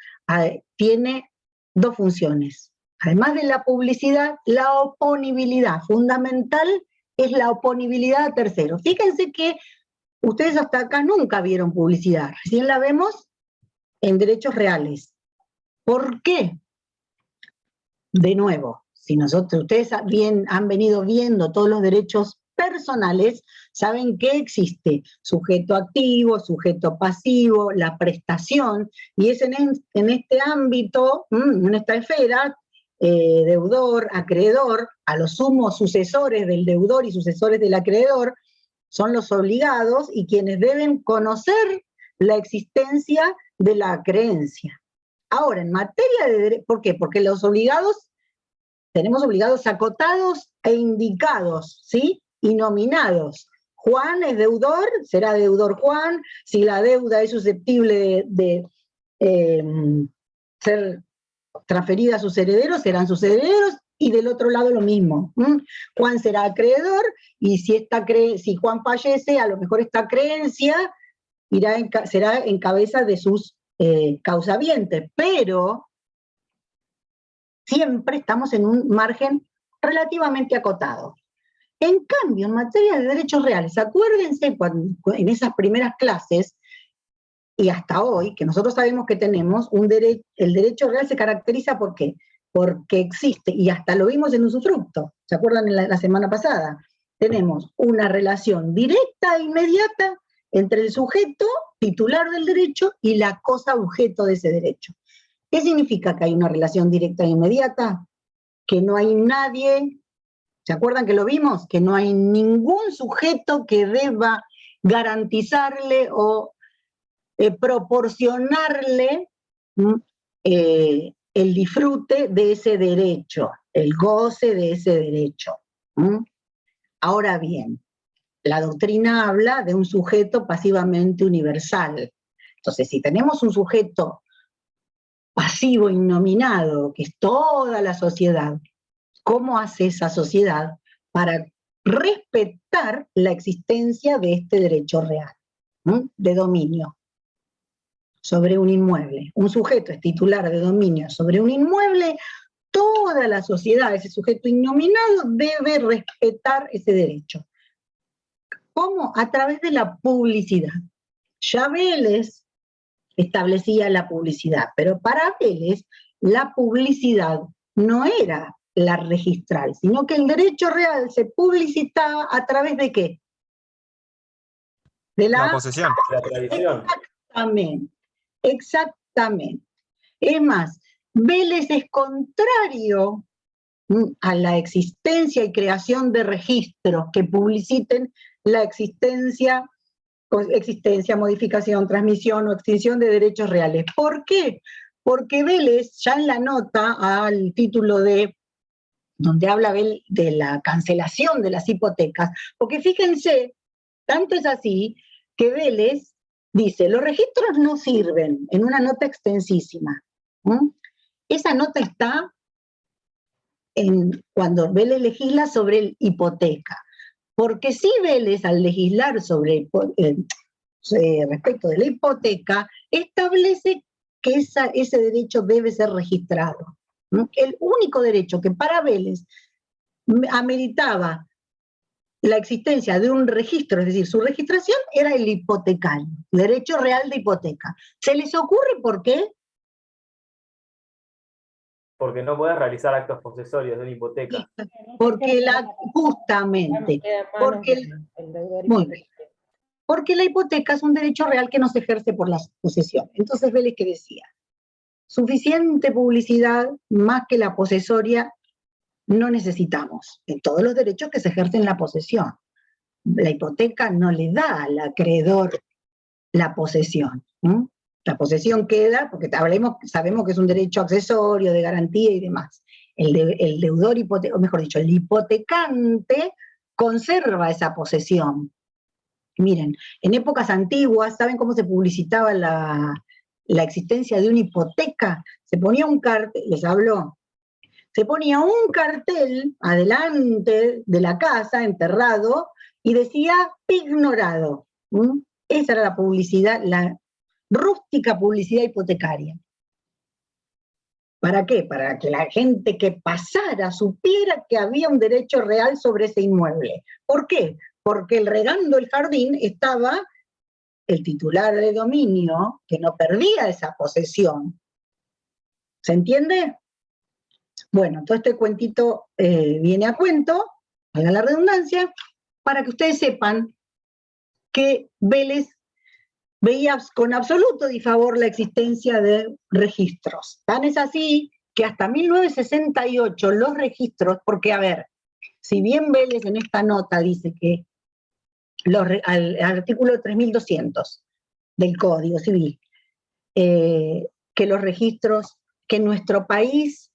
tiene dos funciones. Además de la publicidad, la oponibilidad. Fundamental es la oponibilidad a terceros. Fíjense que ustedes hasta acá nunca vieron publicidad, recién la vemos en derechos reales. ¿Por qué? De nuevo, si ustedes han venido viendo todos los derechos personales, saben que existe sujeto activo, sujeto pasivo, la prestación, y es en este ámbito, en esta esfera, deudor, acreedor, a los sumos sucesores del deudor y sucesores del acreedor, son los obligados y quienes deben conocer la existencia de la creencia. Ahora, en materia de derecho, ¿por qué? Porque los obligados, tenemos obligados acotados e indicados, ¿sí? Y nominados. Juan es deudor, será deudor Juan. Si la deuda es susceptible de ser transferida a sus herederos, serán sus herederos, y del otro lado lo mismo. Juan será acreedor, y si Juan fallece, a lo mejor esta creencia será en cabeza de sus causavientes, pero siempre estamos en un margen relativamente acotado. En cambio, en materia de derechos reales, acuérdense en esas primeras clases, y hasta hoy, que nosotros sabemos que tenemos el derecho real se caracteriza ¿por qué? Porque existe, y hasta lo vimos en usufructo, ¿se acuerdan la semana pasada? Tenemos una relación directa e inmediata entre el sujeto titular del derecho y la cosa objeto de ese derecho. ¿Qué significa que hay una relación directa e inmediata? Que no hay nadie, ¿se acuerdan que lo vimos? Que no hay ningún sujeto que deba garantizarle o proporcionarle el disfrute de ese derecho. el goce de ese derecho. Ahora bien, la doctrina habla de un sujeto pasivamente universal. Entonces, si tenemos un sujeto pasivo innominado, que es toda la sociedad, ¿cómo hace esa sociedad para respetar la existencia de este derecho real, de dominio sobre un inmueble? Un sujeto es titular de dominio sobre un inmueble, toda la sociedad, ese sujeto innominado, debe respetar ese derecho. ¿Cómo? A través de la publicidad. Ya Vélez establecía la publicidad, pero para Vélez la publicidad no era la registral, sino que el derecho real se publicitaba a través de ¿qué? De La posesión. La tradición. Exactamente, exactamente. Es más, Vélez es contrario a la existencia y creación de registros que publiciten la existencia, modificación, transmisión o extinción de derechos reales. ¿Por qué? Porque Vélez, ya en la nota al título de, donde habla de la cancelación de las hipotecas, porque fíjense, tanto es así que Vélez dice, los registros no sirven, en una nota extensísima. Esa nota está cuando Vélez legisla sobre el hipoteca. Porque si Vélez, al legislar sobre respecto de la hipoteca, establece que ese derecho debe ser registrado. El único derecho que para Vélez ameritaba la existencia de un registro, es decir, su registración, era el hipotecario, derecho real de hipoteca. ¿Se les ocurre por qué? Porque no puedes realizar actos posesorios de una hipoteca. Porque justamente, porque la hipoteca es un derecho real que no se ejerce por la posesión. Entonces Vélez que decía, suficiente publicidad más que la posesoria no necesitamos en todos los derechos que se ejercen en la posesión. La hipoteca no le da al acreedor la posesión. La posesión queda, porque sabemos que es un derecho accesorio, de garantía y demás. El deudor o mejor dicho, el hipotecante conserva esa posesión. Miren, en épocas antiguas, ¿saben cómo se publicitaba la existencia de una hipoteca? Se ponía un cartel, les hablo, se ponía un cartel adelante de la casa, enterrado, y decía ignorado. Esa era la publicidad, la rústica publicidad hipotecaria. ¿Para qué? Para que la gente que pasara supiera que había un derecho real sobre ese inmueble. ¿Por qué? Porque regando el jardín estaba el titular de dominio que no perdía esa posesión. ¿Se entiende? Bueno, todo este cuentito viene a cuento, valga la redundancia, para que ustedes sepan que Vélez veía con absoluto disfavor la existencia de registros. Tan es así que hasta 1968 los registros, porque a ver, si bien Vélez en esta nota dice que al artículo 3200 del Código Civil, que los registros, que en nuestro país,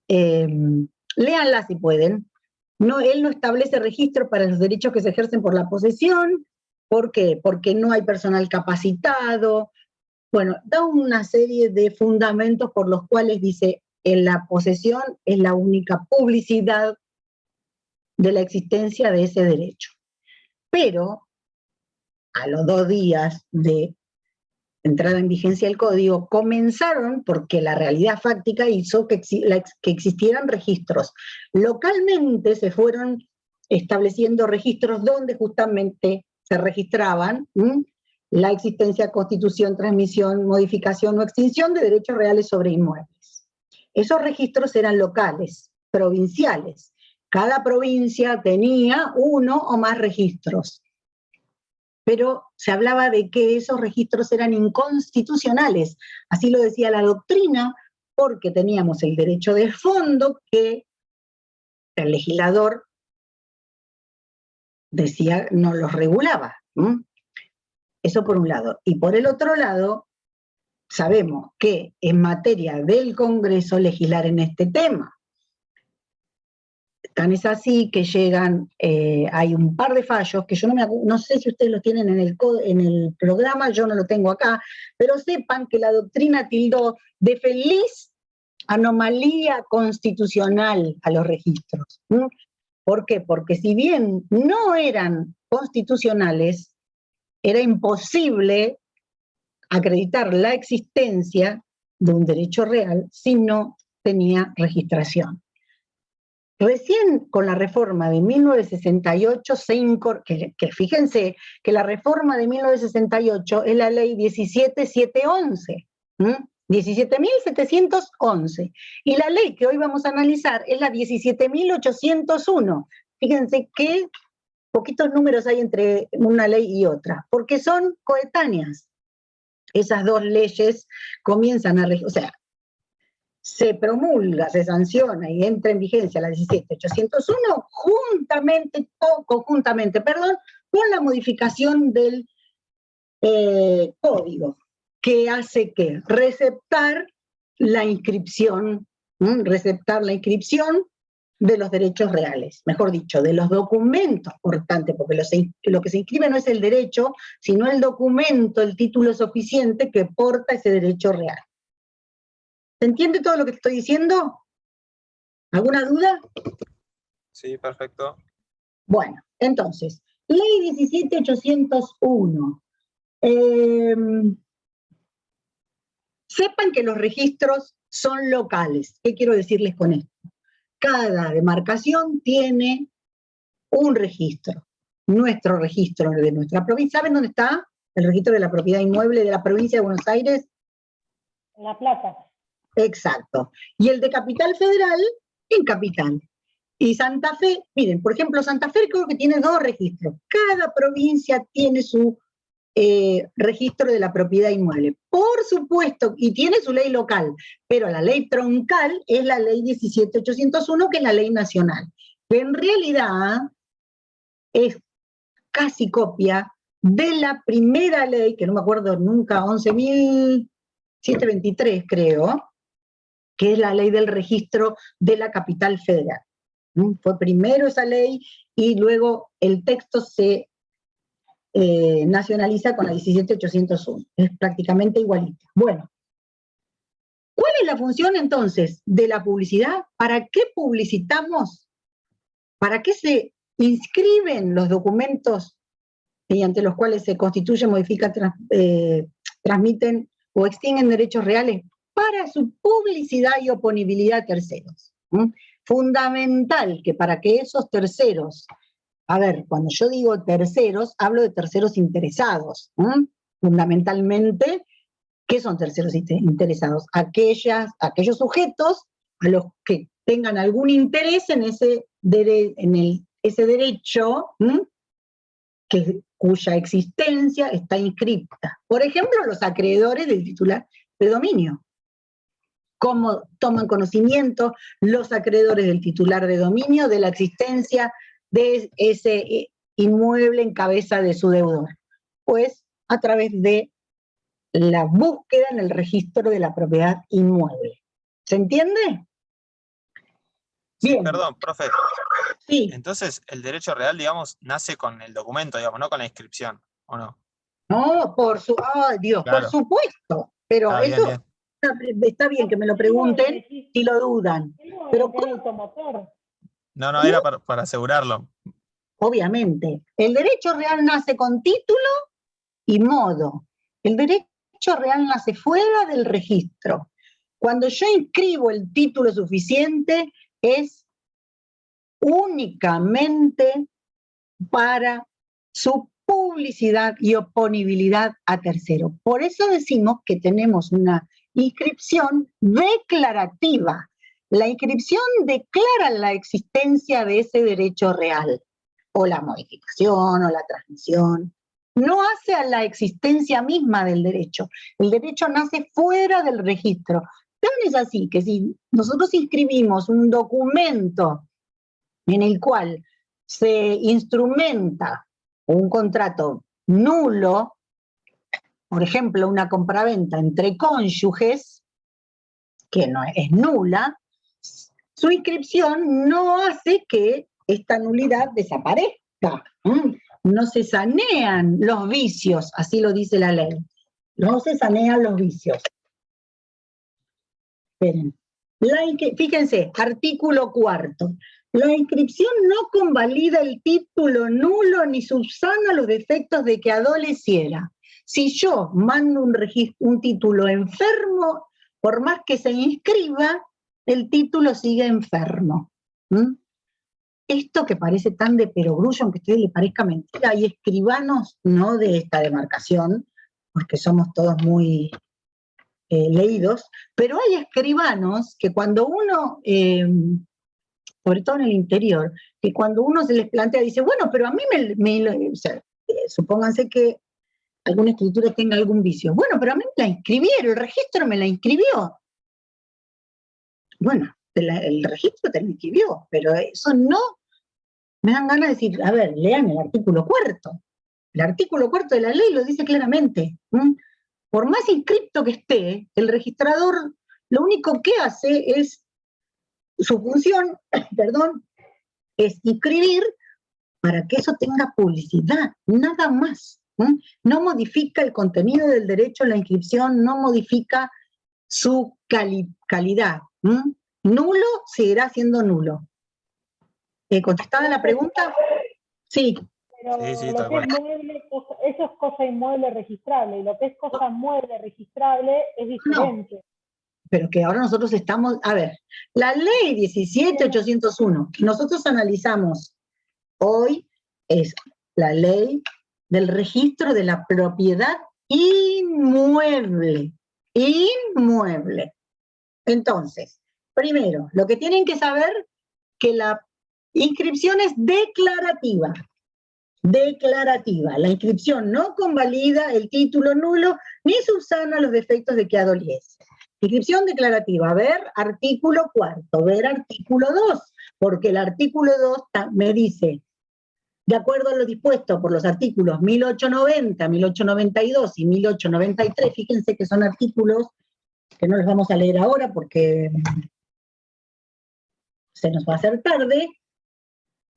léanla si pueden, él no establece registro para los derechos que se ejercen por la posesión. ¿Por qué? Porque no hay personal capacitado. Bueno, da una serie de fundamentos por los cuales dice en la posesión es la única publicidad de la existencia de ese derecho. Pero a los 2 días de entrada en vigencia del código, comenzaron, porque la realidad fáctica hizo que existieran registros. Localmente se fueron estableciendo registros donde justamente se registraban la existencia, constitución, transmisión, modificación o extinción de derechos reales sobre inmuebles. Esos registros eran locales, provinciales. Cada provincia tenía uno o más registros. Pero se hablaba de que esos registros eran inconstitucionales. Así lo decía la doctrina, porque teníamos el derecho de fondo que el legislador decía, no los regulaba. Eso por un lado. Y por el otro lado, sabemos que en materia del Congreso legislar en este tema. Tan es así que llegan, hay un par de fallos que yo no sé si ustedes los tienen en el programa, yo no lo tengo acá, pero sepan que la doctrina tildó de feliz anomalía constitucional a los registros. ¿Por qué? Porque si bien no eran constitucionales, era imposible acreditar la existencia de un derecho real si no tenía registración. Recién con la reforma de 1968 que fíjense que la reforma de 1968 es la ley 17.711, 17.711, y la ley que hoy vamos a analizar es la 17.801. Fíjense qué poquitos números hay entre una ley y otra, porque son coetáneas. Esas dos leyes comienzan a regir, o sea, se promulga, se sanciona y entra en vigencia la 17.801 conjuntamente, con la modificación del código, que hace que receptar la inscripción de los derechos reales, mejor dicho, de los documentos, por tanto, porque lo que se inscribe no es el derecho, sino el documento, el título suficiente que porta ese derecho real. ¿Se entiende todo lo que estoy diciendo? ¿Alguna duda? Sí, perfecto. Bueno, entonces, ley 17.801. Sepan que los registros son locales. ¿Qué quiero decirles con esto? Cada demarcación tiene un registro. Nuestro registro de nuestra provincia. ¿Saben dónde está el registro de la propiedad inmueble de la provincia de Buenos Aires? En La Plata. Exacto. Y el de Capital Federal, en Capital. Y Santa Fe, miren, por ejemplo, Santa Fe creo que tiene 2 registros. Cada provincia tiene su registro de la propiedad inmueble. Por supuesto, y tiene su ley local, pero la ley troncal es la ley 17.801, que es la ley nacional, que en realidad es casi copia de la primera ley, que no me acuerdo nunca, 11.723 creo, que es la ley del registro de la capital federal. Fue primero esa ley y luego el texto se nacionaliza con la 17.801. Es prácticamente igualita. Bueno, ¿cuál es la función entonces de la publicidad? ¿Para qué publicitamos? ¿Para qué se inscriben los documentos mediante los cuales se constituyen, modifican, transmiten o extinguen derechos reales? Para su publicidad y oponibilidad a terceros. Fundamental que para que esos terceros, a ver, cuando yo digo terceros, hablo de terceros interesados. Fundamentalmente, ¿qué son terceros interesados? Aquellos sujetos a los que tengan algún interés en ese derecho, cuya existencia está inscripta. Por ejemplo, los acreedores del titular de dominio. ¿Cómo toman conocimiento los acreedores del titular de dominio de la existencia de ese inmueble en cabeza de su deudor? Pues a través de la búsqueda en el registro de la propiedad inmueble. ¿Se entiende? Sí, Bien. perdón, profe. Sí. Entonces, el derecho real, digamos, nace con el documento, digamos, no con la inscripción, ¿o no? No, ¡ay, Dios! Claro. Por supuesto. Pero Ah, bien, eso bien. está bien que me lo pregunten si lo dudan. Pero el automotor. No, era para asegurarlo. obviamente, el derecho real nace con título y modo. El derecho real nace fuera del registro. Cuando yo inscribo el título suficiente, es únicamente para su publicidad y oponibilidad a tercero. Por eso decimos que tenemos una inscripción declarativa. La inscripción declara la existencia de ese derecho real, o la modificación, o la transmisión. No hace a la existencia misma del derecho. El derecho nace fuera del registro. Tan es así que si nosotros inscribimos un documento en el cual se instrumenta un contrato nulo, por ejemplo, una compraventa entre cónyuges, que no es nula, su inscripción no hace que esta nulidad desaparezca. No se sanean los vicios, así lo dice la ley. No se sanean los vicios. Esperen. Fíjense, artículo 4. La inscripción no convalida el título nulo ni subsana los defectos de que adoleciera. Si yo mando un título enfermo, por más que se inscriba, el título sigue enfermo. Esto que parece tan de perogrullo, aunque a ustedes les parezca mentira, hay escribanos, no de esta demarcación, porque somos todos muy leídos, pero hay escribanos que cuando uno, sobre todo en el interior, que cuando uno se les plantea, dice, bueno, pero a mí o sea, supónganse que alguna escritura tenga algún vicio. Bueno, pero a mí me la inscribieron, el registro me la inscribió. Bueno, el registro te lo inscribió, pero eso no me dan ganas de decir, a ver, lean el artículo 4. El artículo 4 de la ley lo dice claramente. Por más inscripto que esté, el registrador lo único que hace es, su función, perdón, es inscribir para que eso tenga publicidad, nada más. No modifica el contenido del derecho a la inscripción, no modifica su calidad. Nulo seguirá siendo nulo. ¿Contestada la pregunta? Sí. Pero Sí, lo tal que cual. es mueble, eso es cosa inmueble registrable, y lo que es cosa mueble registrable es diferente. Pero que ahora nosotros estamos, a ver, la ley 17.801, que nosotros analizamos hoy, es la ley del registro de la propiedad inmueble. Inmueble. Entonces, primero, lo que tienen que saber, que la inscripción es declarativa. Declarativa. La inscripción no convalida el título nulo ni subsana los defectos de que adolece. Inscripción declarativa. Ver artículo 4, ver artículo 2, porque el artículo 2 me dice, de acuerdo a lo dispuesto por los artículos 1890, 1892 y 1893, fíjense que son artículos que no los vamos a leer ahora porque se nos va a hacer tarde.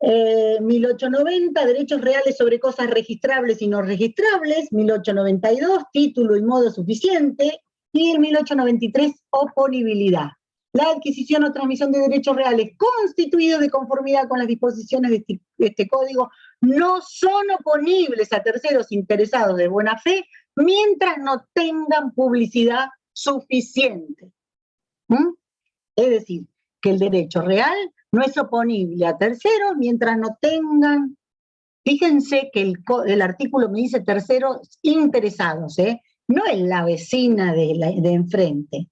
1890, derechos reales sobre cosas registrables y no registrables. 1892, título y modo suficiente. Y el 1893, oponibilidad. La adquisición o transmisión de derechos reales constituidos de conformidad con las disposiciones de este código no son oponibles a terceros interesados de buena fe mientras no tengan publicidad suficiente. Es decir, que el derecho real no es oponible a terceros mientras no tengan, fíjense que el artículo me dice terceros interesados, no es la vecina de enfrente,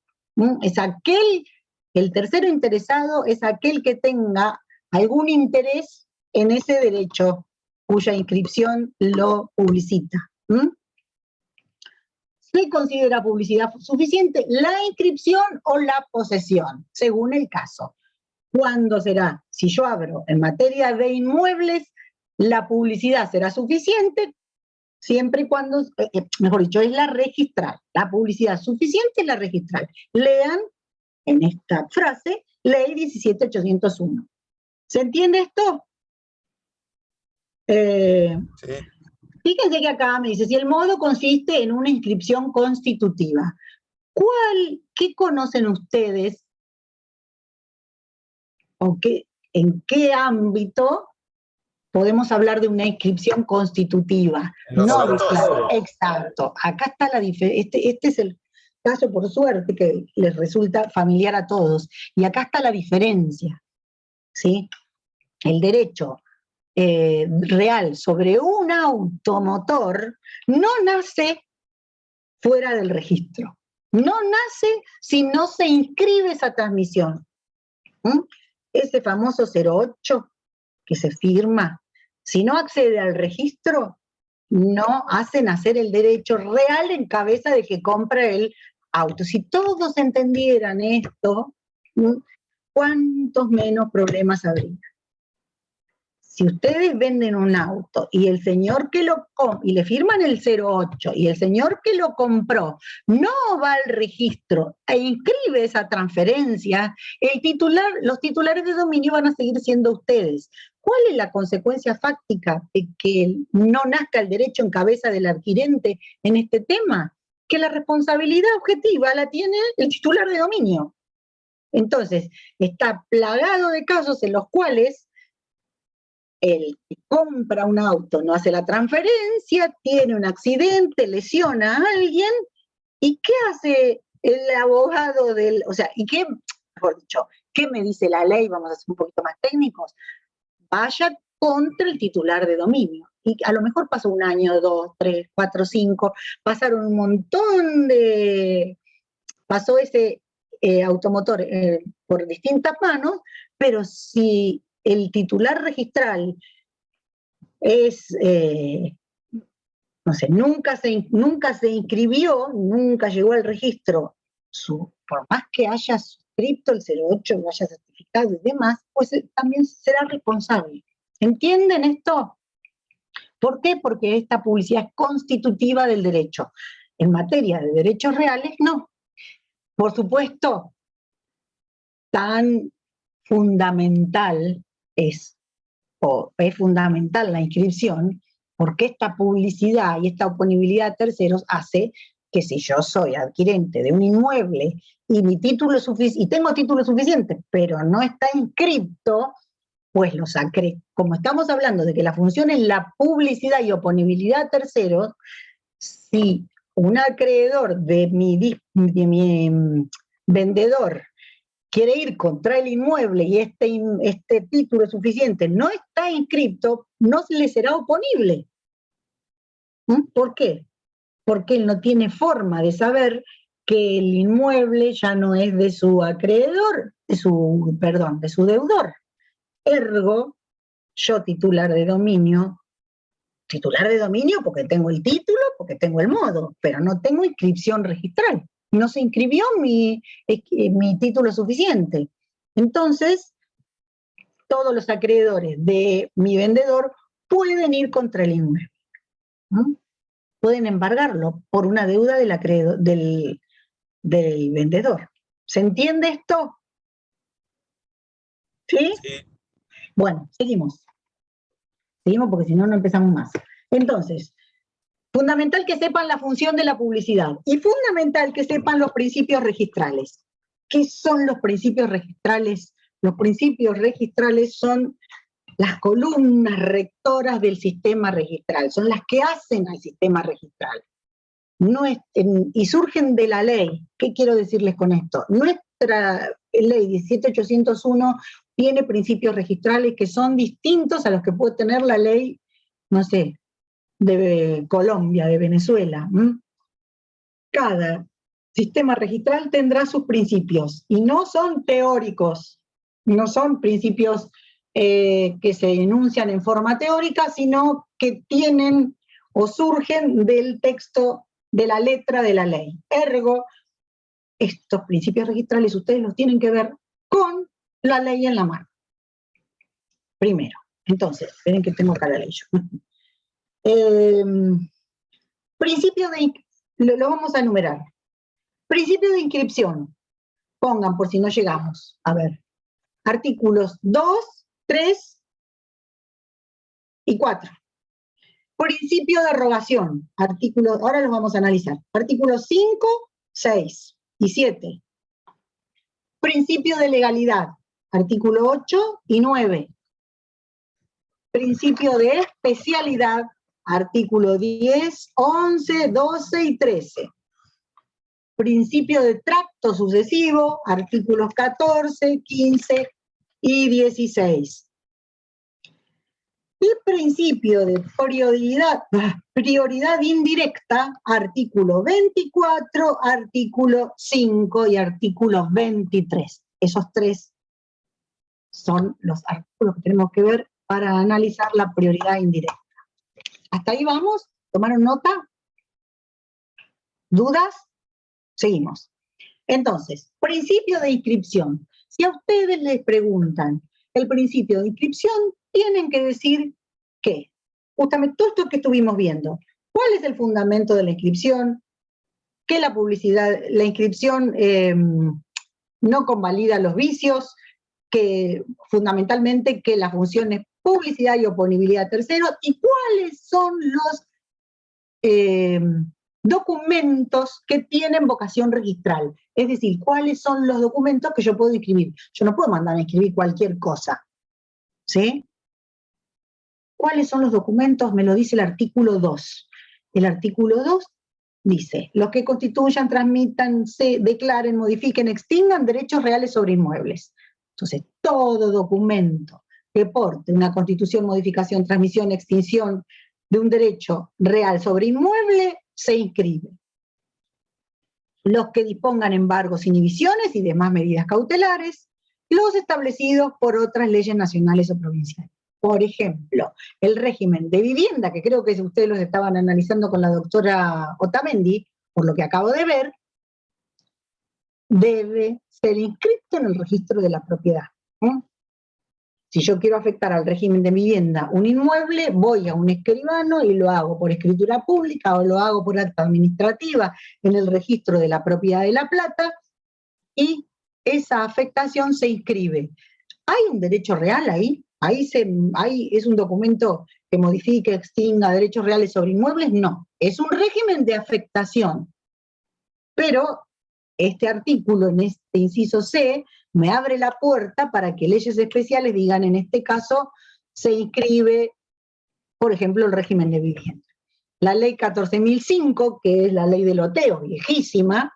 es el tercero interesado es aquel que tenga algún interés en ese derecho cuya inscripción lo publicita. ¿Se considera publicidad suficiente? La inscripción o la posesión, según el caso. ¿Cuándo será? Si yo abro en materia de inmuebles, la publicidad será suficiente, siempre y cuando, mejor dicho, es la registral. La publicidad suficiente es la registral. Lean en esta frase, ley 17.801. ¿Se entiende esto? Sí. Fíjense que acá me dice, si el modo consiste en una inscripción constitutiva, ¿qué conocen ustedes? ¿O en qué ámbito podemos hablar de una inscripción constitutiva? Los No autos. exacto. Acá está la diferencia. Este es el caso, por suerte, que les resulta familiar a todos. Y acá está la diferencia. ¿Sí? El derecho real sobre un automotor no nace fuera del registro. No nace si no se inscribe esa transmisión. Ese famoso 08 que se firma, si no accede al registro, no hace nacer el derecho real en cabeza de que compra el auto. Si todos entendieran esto, ¿cuántos menos problemas habría? si ustedes venden un auto y el señor que lo y le firman el 08 y el señor que lo compró no va al registro e inscribe esa transferencia, los titulares de dominio van a seguir siendo ustedes. ¿Cuál es la consecuencia fáctica de que no nazca el derecho en cabeza del adquirente en este tema? Que la responsabilidad objetiva la tiene el titular de dominio. Entonces, está plagado de casos en los cuales el que compra un auto no hace la transferencia, tiene un accidente, lesiona a alguien, ¿y qué hace el abogado del, o sea, y qué, mejor dicho, qué me dice la ley? Vamos a ser un poquito más técnicos. Vaya contra el titular de dominio. Y a lo mejor pasó 1 año, 2, 3, 4, 5, pasaron un montón de... pasó ese automotor por distintas manos, pero si el titular registral es, no sé, nunca se inscribió, nunca llegó al registro, por más que haya suscrito el 08, lo haya certificado y demás, pues también será responsable. ¿Entienden esto? ¿Por qué? Porque esta publicidad es constitutiva del derecho. En materia de derechos reales, no. Por supuesto, tan fundamental es fundamental la inscripción, porque esta publicidad y esta oponibilidad a terceros hace que si yo soy adquirente de un inmueble y mi título y tengo título suficiente, pero no está inscrito, pues lo saqué. Como estamos hablando de que la función es la publicidad y oponibilidad a terceros, si un acreedor de mi vendedor quiere ir contra el inmueble y este título suficiente no está inscrito, no le será oponible. ¿Por qué? Porque él no tiene forma de saber que el inmueble ya no es de su acreedor, de su deudor. Ergo, yo titular de dominio porque tengo el título, porque tengo el modo, pero no tengo inscripción registral. No se inscribió mi título suficiente. Entonces, todos los acreedores de mi vendedor pueden ir contra el inmueble. Pueden embargarlo por una deuda del vendedor. ¿Se entiende esto? ¿Sí? Sí. Bueno, seguimos. Seguimos porque si no, no empezamos más. Entonces, fundamental que sepan la función de la publicidad y fundamental que sepan los principios registrales. ¿Qué son los principios registrales? Los principios registrales son las columnas rectoras del sistema registral, son las que hacen al sistema registral. Y surgen de la ley. ¿Qué quiero decirles con esto? Nuestra ley 17801 tiene principios registrales que son distintos a los que puede tener la ley, no sé, de Colombia, de Venezuela. Cada sistema registral tendrá sus principios, y no son teóricos, no son principios que se enuncian en forma teórica, sino que tienen o surgen del texto, de la letra de la ley. Ergo, estos principios registrales ustedes los tienen que ver con la ley en la mano. Primero. Entonces, esperen que tengo acá la ley yo. Principio lo vamos a enumerar. Principio de inscripción. Pongan por si no llegamos. A ver. Artículos 2, 3 y 4. Principio de rogación. Ahora los vamos a analizar. Artículos 5, 6 y 7. Principio de legalidad. Artículo 8 y 9. Principio de especialidad. Artículo 10, 11, 12 y 13. Principio de tracto sucesivo, artículos 14, 15 y 16. Y principio de prioridad indirecta, artículo 24, artículo 5 y artículo 23. Esos 3 son los artículos que tenemos que ver para analizar la prioridad indirecta. ¿Hasta ahí vamos? ¿Tomaron nota? ¿Dudas? Seguimos. Entonces, principio de inscripción. Si a ustedes les preguntan el principio de inscripción, tienen que decir que, justamente todo esto que estuvimos viendo, ¿cuál es el fundamento de la inscripción? Que la publicidad, la inscripción no convalida los vicios, que fundamentalmente que la función es publicidad y oponibilidad a terceros, y cuáles son los documentos que tienen vocación registral. Es decir, cuáles son los documentos que yo puedo inscribir. Yo no puedo mandar a inscribir cualquier cosa, ¿sí? ¿Cuáles son los documentos? Me lo dice el artículo 2. El artículo 2 dice, los que constituyan, transmitan, se declaren, modifiquen, extingan derechos reales sobre inmuebles. Entonces, todo documento que porte una constitución, modificación, transmisión, extinción de un derecho real sobre inmueble, se inscribe. Los que dispongan embargos, inhibiciones y demás medidas cautelares, los establecidos por otras leyes nacionales o provinciales. Por ejemplo, el régimen de vivienda, que creo que ustedes los estaban analizando con la doctora Otamendi, por lo que acabo de ver, debe ser inscrito en el registro de la propiedad. Si yo quiero afectar al régimen de vivienda un inmueble, voy a un escribano y lo hago por escritura pública o lo hago por acta administrativa en el registro de la propiedad de La Plata, y esa afectación se inscribe. ¿Hay un derecho real ahí? ¿Ahí es un documento que modifique, extinga derechos reales sobre inmuebles? No, es un régimen de afectación. Pero este artículo, en este inciso C, me abre la puerta para que leyes especiales digan, en este caso, se inscribe, por ejemplo, el régimen de vivienda. La ley 14.005, que es la ley de loteo, viejísima,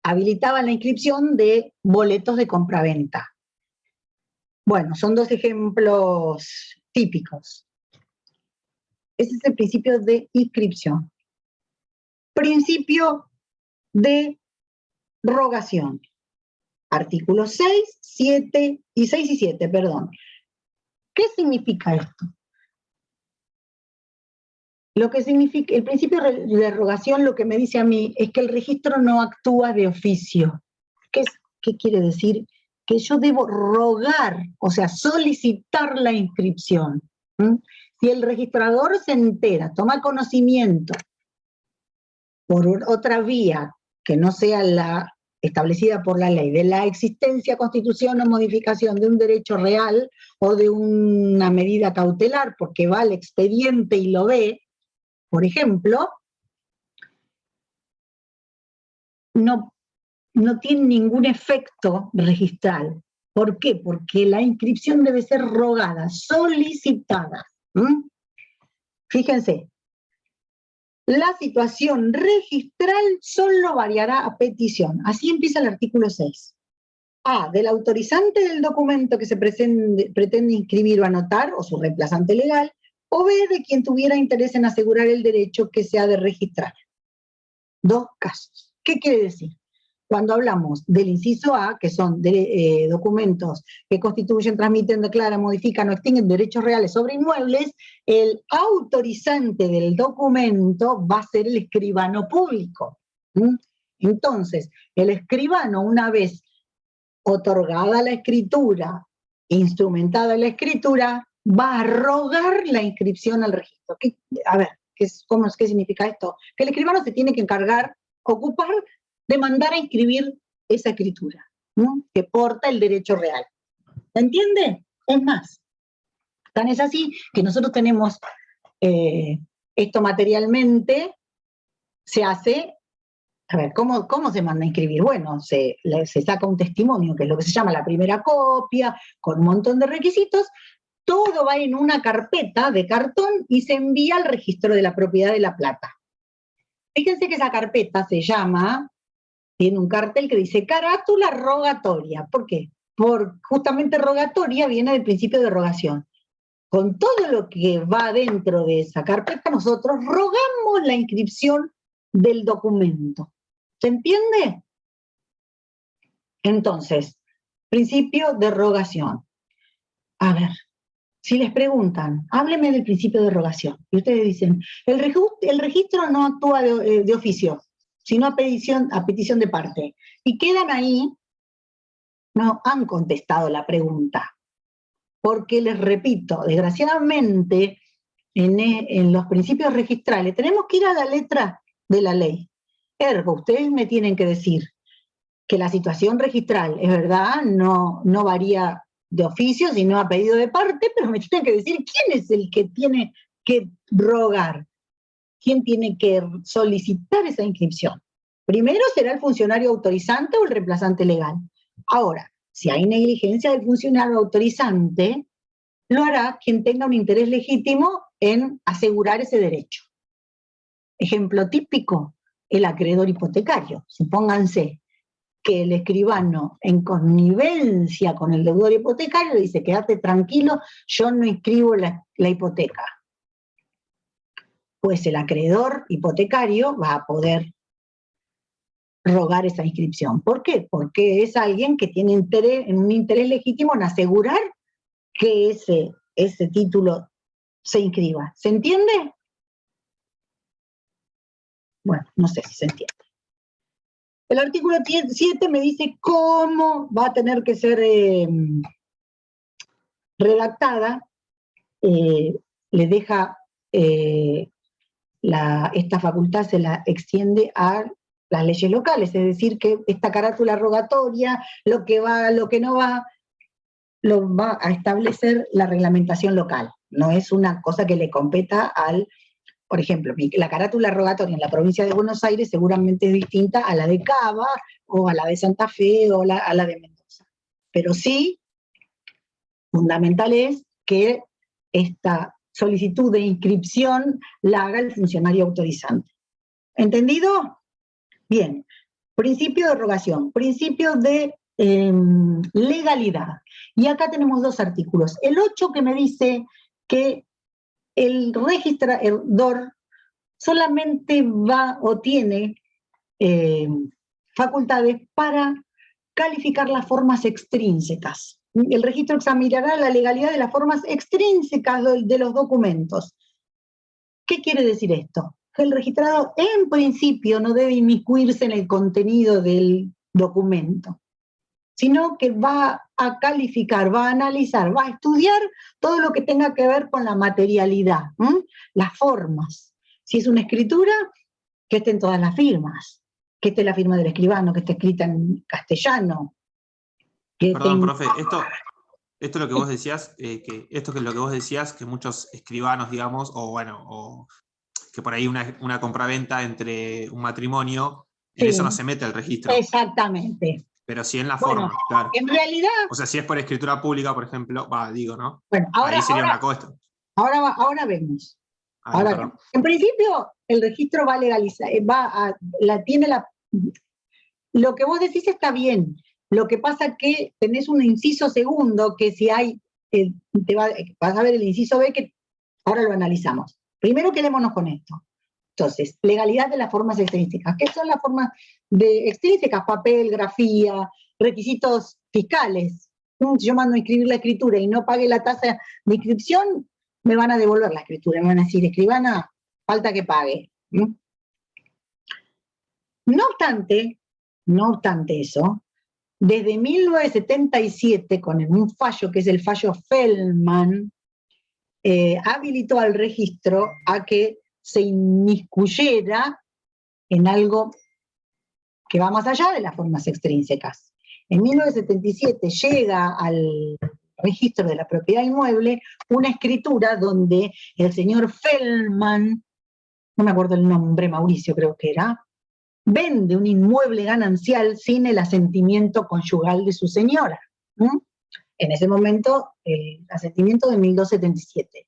habilitaba la inscripción de boletos de compraventa. Bueno, son dos ejemplos típicos. Ese es el principio de inscripción. Principio de rogación. Artículos 6, 7 y 6 y 7, perdón. ¿Qué significa esto? Lo que significa, el principio de rogación, lo que me dice a mí es que el registro no actúa de oficio. ¿Qué quiere decir? Que yo debo rogar, o sea, solicitar la inscripción. Si el registrador se entera, toma conocimiento por otra vía que no sea la establecida por la ley, de la existencia, constitución o modificación de un derecho real o de una medida cautelar, porque va al expediente y lo ve, por ejemplo, no tiene ningún efecto registral. ¿Por qué? Porque la inscripción debe ser rogada, solicitada. Fíjense, la situación registral solo variará a petición. Así empieza el artículo 6. A, del autorizante del documento que se pretende inscribir o anotar, o su reemplazante legal, o B, de quien tuviera interés en asegurar el derecho que se ha de registrar. Dos casos. ¿Qué quiere decir? Cuando hablamos del inciso A, que son documentos que constituyen, transmiten, declaran, modifican o extinguen derechos reales sobre inmuebles, el autorizante del documento va a ser el escribano público. Entonces, el escribano, una vez otorgada la escritura, instrumentada la escritura, va a rogar la inscripción al registro. ¿Qué significa esto? Que el escribano se tiene que ocupar de mandar a inscribir esa escritura, que porta el derecho real. ¿Se entiende? Es más, tan es así que nosotros tenemos esto materialmente, se hace, ¿cómo se manda a inscribir? Bueno, se saca un testimonio, que es lo que se llama la primera copia, con un montón de requisitos, todo va en una carpeta de cartón y se envía al registro de la propiedad de La Plata. Fíjense que esa carpeta se llama, tiene un cartel que dice carátula rogatoria. ¿Por qué? Justamente rogatoria viene del principio de rogación. Con todo lo que va dentro de esa carpeta, nosotros rogamos la inscripción del documento. ¿Se entiende? Entonces, principio de rogación. A ver, si les preguntan, hábleme del principio de rogación, y ustedes dicen, el registro no actúa de oficio, sino a petición de parte. Y quedan ahí, no han contestado la pregunta. porque les repito, desgraciadamente, en los principios registrales tenemos que ir a la letra de la ley. Ergo, ustedes me tienen que decir que la situación registral, es verdad, no varía de oficio, sino a pedido de parte, pero me tienen que decir quién es el que tiene que rogar, quién tiene que solicitar esa inscripción. Primero será el funcionario autorizante o el reemplazante legal. Ahora, si hay negligencia del funcionario autorizante, lo hará quien tenga un interés legítimo en asegurar ese derecho. Ejemplo típico, el acreedor hipotecario. Supónganse que el escribano, en connivencia con el deudor hipotecario, le dice: quédate tranquilo, yo no inscribo la hipoteca. Pues el acreedor hipotecario va a poder rogar esa inscripción. ¿Por qué? Porque es alguien que tiene un interés legítimo en asegurar que ese título se inscriba. ¿Se entiende? Bueno, no sé si se entiende. El artículo 7 me dice cómo va a tener que ser redactada. Le deja esta facultad, se la extiende a las leyes locales, es decir, que esta carátula rogatoria, lo que va, lo que no va, lo va a establecer la reglamentación local. No es una cosa que le competa al... Por ejemplo, la carátula rogatoria en la provincia de Buenos Aires seguramente es distinta a la de Cava, o a la de Santa Fe, o a la de Mendoza. Pero sí, fundamental es que esta solicitud de inscripción la haga el funcionario autorizante. ¿Entendido? Bien. Principio de rogación, principio de legalidad. Y acá tenemos dos artículos. El 8 que me dice que el registrador solamente va o tiene facultades para calificar las formas extrínsecas. El registro examinará la legalidad de las formas extrínsecas de los documentos. ¿Qué quiere decir esto? Que el registrador en principio no debe inmiscuirse en el contenido del documento, sino que va a calificar, va a analizar, va a estudiar todo lo que tenga que ver con la materialidad, las formas. Si es una escritura, que estén todas las firmas, que esté la firma del escribano, que esté escrita en castellano. Perdón, profe, esto es lo que vos decías, esto que es lo que vos decías, que muchos escribanos, digamos, o bueno, o que por ahí una compraventa entre un matrimonio, en Sí. eso no se mete el registro. Exactamente. Pero sí en la Bueno, forma, claro. En realidad... O sea, si es por escritura pública, por ejemplo, digo, ¿no? Bueno, ahí sería una cosa. Ahora vemos. Ahora vemos. En principio, el registro va a legalizar, lo que vos decís está bien. Lo que pasa es que tenés un inciso segundo, que si hay, vas a ver el inciso B, que ahora lo analizamos. Primero quedémonos con esto. Entonces, legalidad de las formas extrínsecas. ¿Qué son las formas extrínsecas? Papel, grafía, requisitos fiscales. Si yo mando a inscribir la escritura y no pague la tasa de inscripción, me van a devolver la escritura. Me van a decir: escribana, falta que pague. No obstante eso, desde 1977, con un fallo que es el fallo Feldman, habilitó al registro a que se inmiscuyera en algo que va más allá de las formas extrínsecas. En 1977 llega al registro de la propiedad inmueble una escritura donde el señor Feldman, no me acuerdo el nombre, Mauricio creo que era, vende un inmueble ganancial sin el asentimiento conyugal de su señora. En ese momento, el asentimiento de 1277.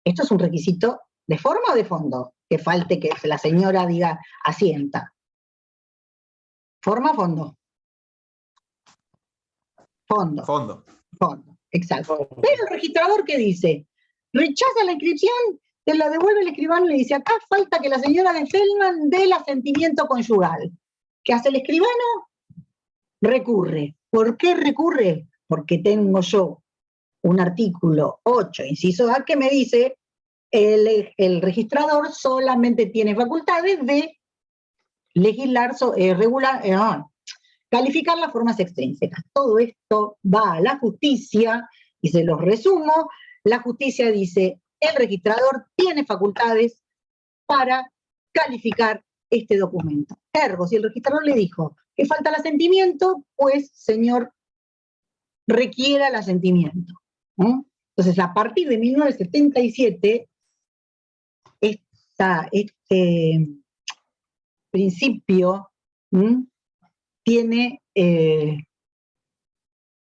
Esto es un requisito ¿de forma o de fondo? Que falte que la señora diga asienta. ¿Forma o fondo? Fondo. Fondo. Fondo, exacto. Pero el registrador, ¿qué dice? Rechaza la inscripción, te la devuelve el escribano y le dice: acá falta que la señora de Feldman dé el asentimiento conyugal. ¿Qué hace el escribano? Recurre. ¿Por qué recurre? Porque tengo yo un artículo 8, inciso A, que me dice: el registrador solamente tiene facultades de legislar, calificar las formas extrínsecas. Todo esto va a la justicia y se los resumo. La justicia dice, el registrador tiene facultades para calificar este documento. Ergo, si el registrador le dijo que falta el asentimiento, pues, señor, requiera el asentimiento. Entonces, a partir de 1977, este principio tiene,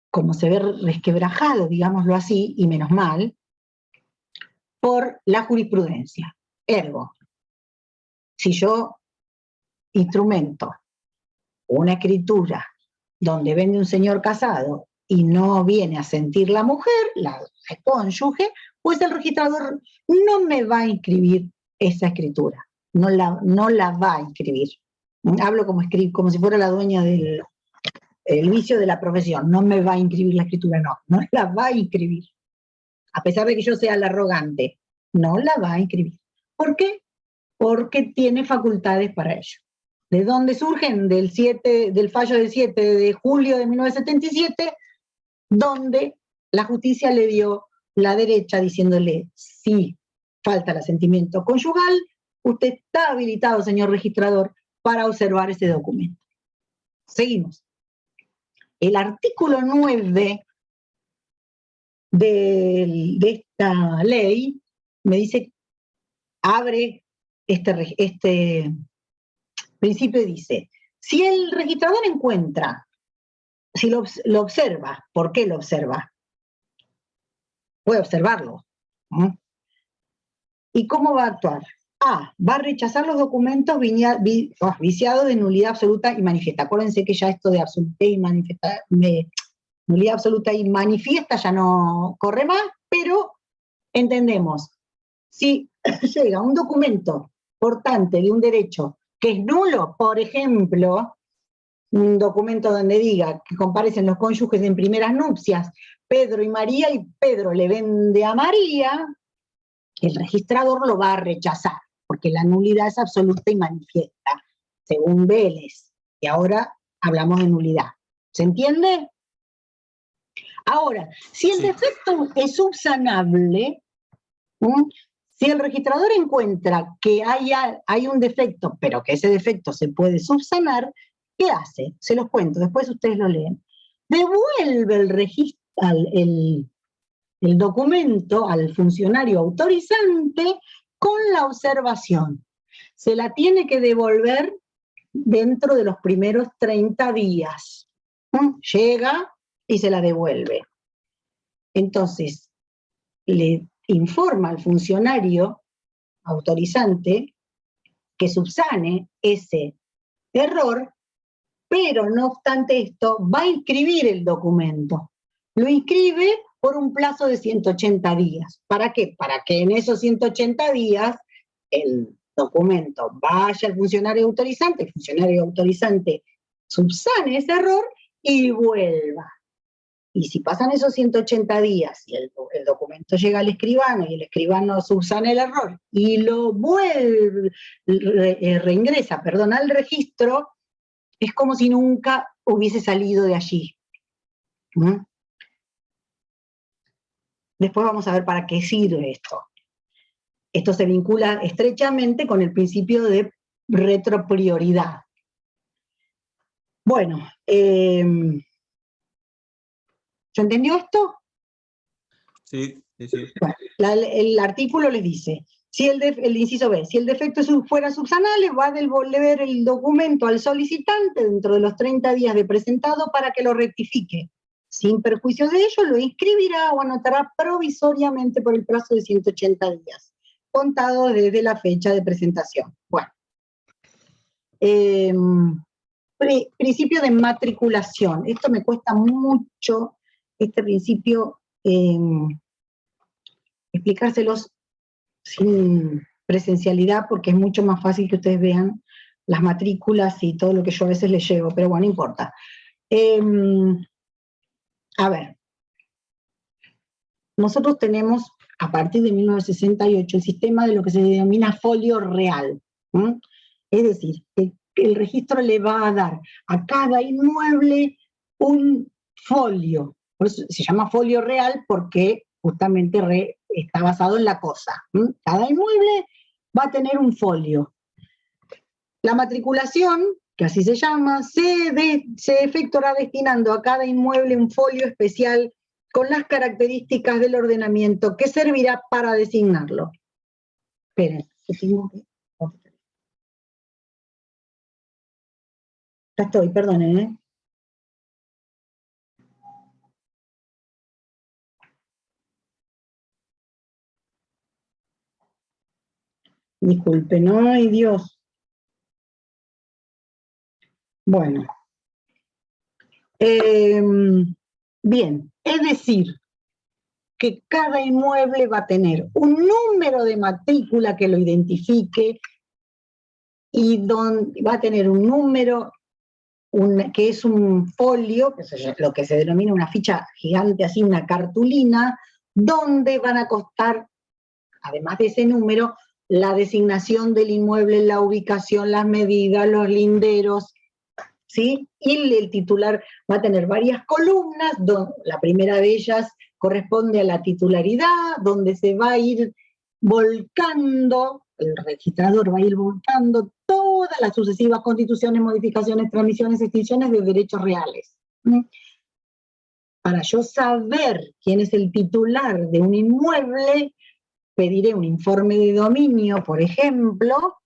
como se ve, resquebrajado, digámoslo así, y menos mal, por la jurisprudencia. Ergo, si yo instrumento una escritura donde vende un señor casado y no viene a sentir la mujer, la cónyuge, pues el registrador no me va a inscribir esa escritura, no la va a inscribir. Hablo como si fuera la dueña del vicio de la profesión, no me va a inscribir la escritura, no la va a inscribir. A pesar de que yo sea la arrogante, no la va a inscribir. ¿Por qué? Porque tiene facultades para ello. ¿De dónde surgen? Del fallo del 7 de julio de 1977, donde la justicia le dio la derecha diciéndole, si falta el asentimiento conyugal, usted está habilitado, señor registrador, para observar ese documento. Seguimos. El artículo 9 de esta ley me dice, abre este principio y dice, si el registrador encuentra, si lo observa, ¿por qué lo observa? Puede observarlo. ¿Y cómo va a actuar? A, va a rechazar los documentos viciados de nulidad absoluta y manifiesta. Acuérdense que ya esto de nulidad absoluta y manifiesta ya no corre más, pero entendemos, si llega un documento portante de un derecho que es nulo, por ejemplo, un documento donde diga que comparecen los cónyuges en primeras nupcias, Pedro y María, y Pedro le vende a María, el registrador lo va a rechazar, porque la nulidad es absoluta y manifiesta, según Vélez. Y ahora hablamos de nulidad. ¿Se entiende? Ahora, si el defecto es subsanable, si el registrador encuentra que hay un defecto, pero que ese defecto se puede subsanar, ¿qué hace? Se los cuento, después ustedes lo leen. Devuelve el documento al funcionario autorizante con la observación. Se la tiene que devolver dentro de los primeros 30 días. Llega y se la devuelve. Entonces, le informa al funcionario autorizante que subsane ese error, pero no obstante esto, va a inscribir el documento. Lo inscribe por un plazo de 180 días. ¿Para qué? Para que en esos 180 días el documento vaya al funcionario autorizante, el funcionario autorizante subsane ese error y vuelva. Y si pasan esos 180 días y el documento llega al escribano y el escribano subsana el error y lo vuelve, reingresa al registro, es como si nunca hubiese salido de allí. Después vamos a ver para qué sirve esto. Esto se vincula estrechamente con el principio de retroprioridad. Bueno, ¿se entendió esto? Sí. Bueno, el artículo les dice, si el inciso B, si el defecto fuera subsanable, va a devolver el documento al solicitante dentro de los 30 días de presentado para que lo rectifique. Sin perjuicio de ello, lo inscribirá o anotará provisoriamente por el plazo de 180 días, contado desde la fecha de presentación. Bueno. Principio de matriculación. Esto me cuesta mucho, este principio, explicárselos sin presencialidad, porque es mucho más fácil que ustedes vean las matrículas y todo lo que yo a veces les llevo, pero bueno, no importa. A ver, nosotros tenemos, a partir de 1968, el sistema de lo que se denomina folio real. Es decir, que el registro le va a dar a cada inmueble un folio, Por eso se llama folio real, porque justamente está basado en la cosa. Cada inmueble va a tener un folio. La matriculación, que así se llama, se efectuará destinando a cada inmueble un folio especial con las características del ordenamiento que servirá para designarlo. Esperen, que tengo que... Ya estoy, perdonen, ¿eh? Disculpen, ay Dios. Bueno. Bien, es decir, que cada inmueble va a tener un número de matrícula que lo identifique y va a tener un número que es un folio, que es lo que se denomina una ficha gigante, así una cartulina, donde van a constar, además de ese número, la designación del inmueble, la ubicación, las medidas, los linderos, ¿sí? Y el titular va a tener varias columnas, la primera de ellas corresponde a la titularidad, donde se va a ir volcando, el registrador va a ir volcando todas las sucesivas constituciones, modificaciones, transmisiones, extinciones de derechos reales. Para yo saber quién es el titular de un inmueble, pediré un informe de dominio, por ejemplo,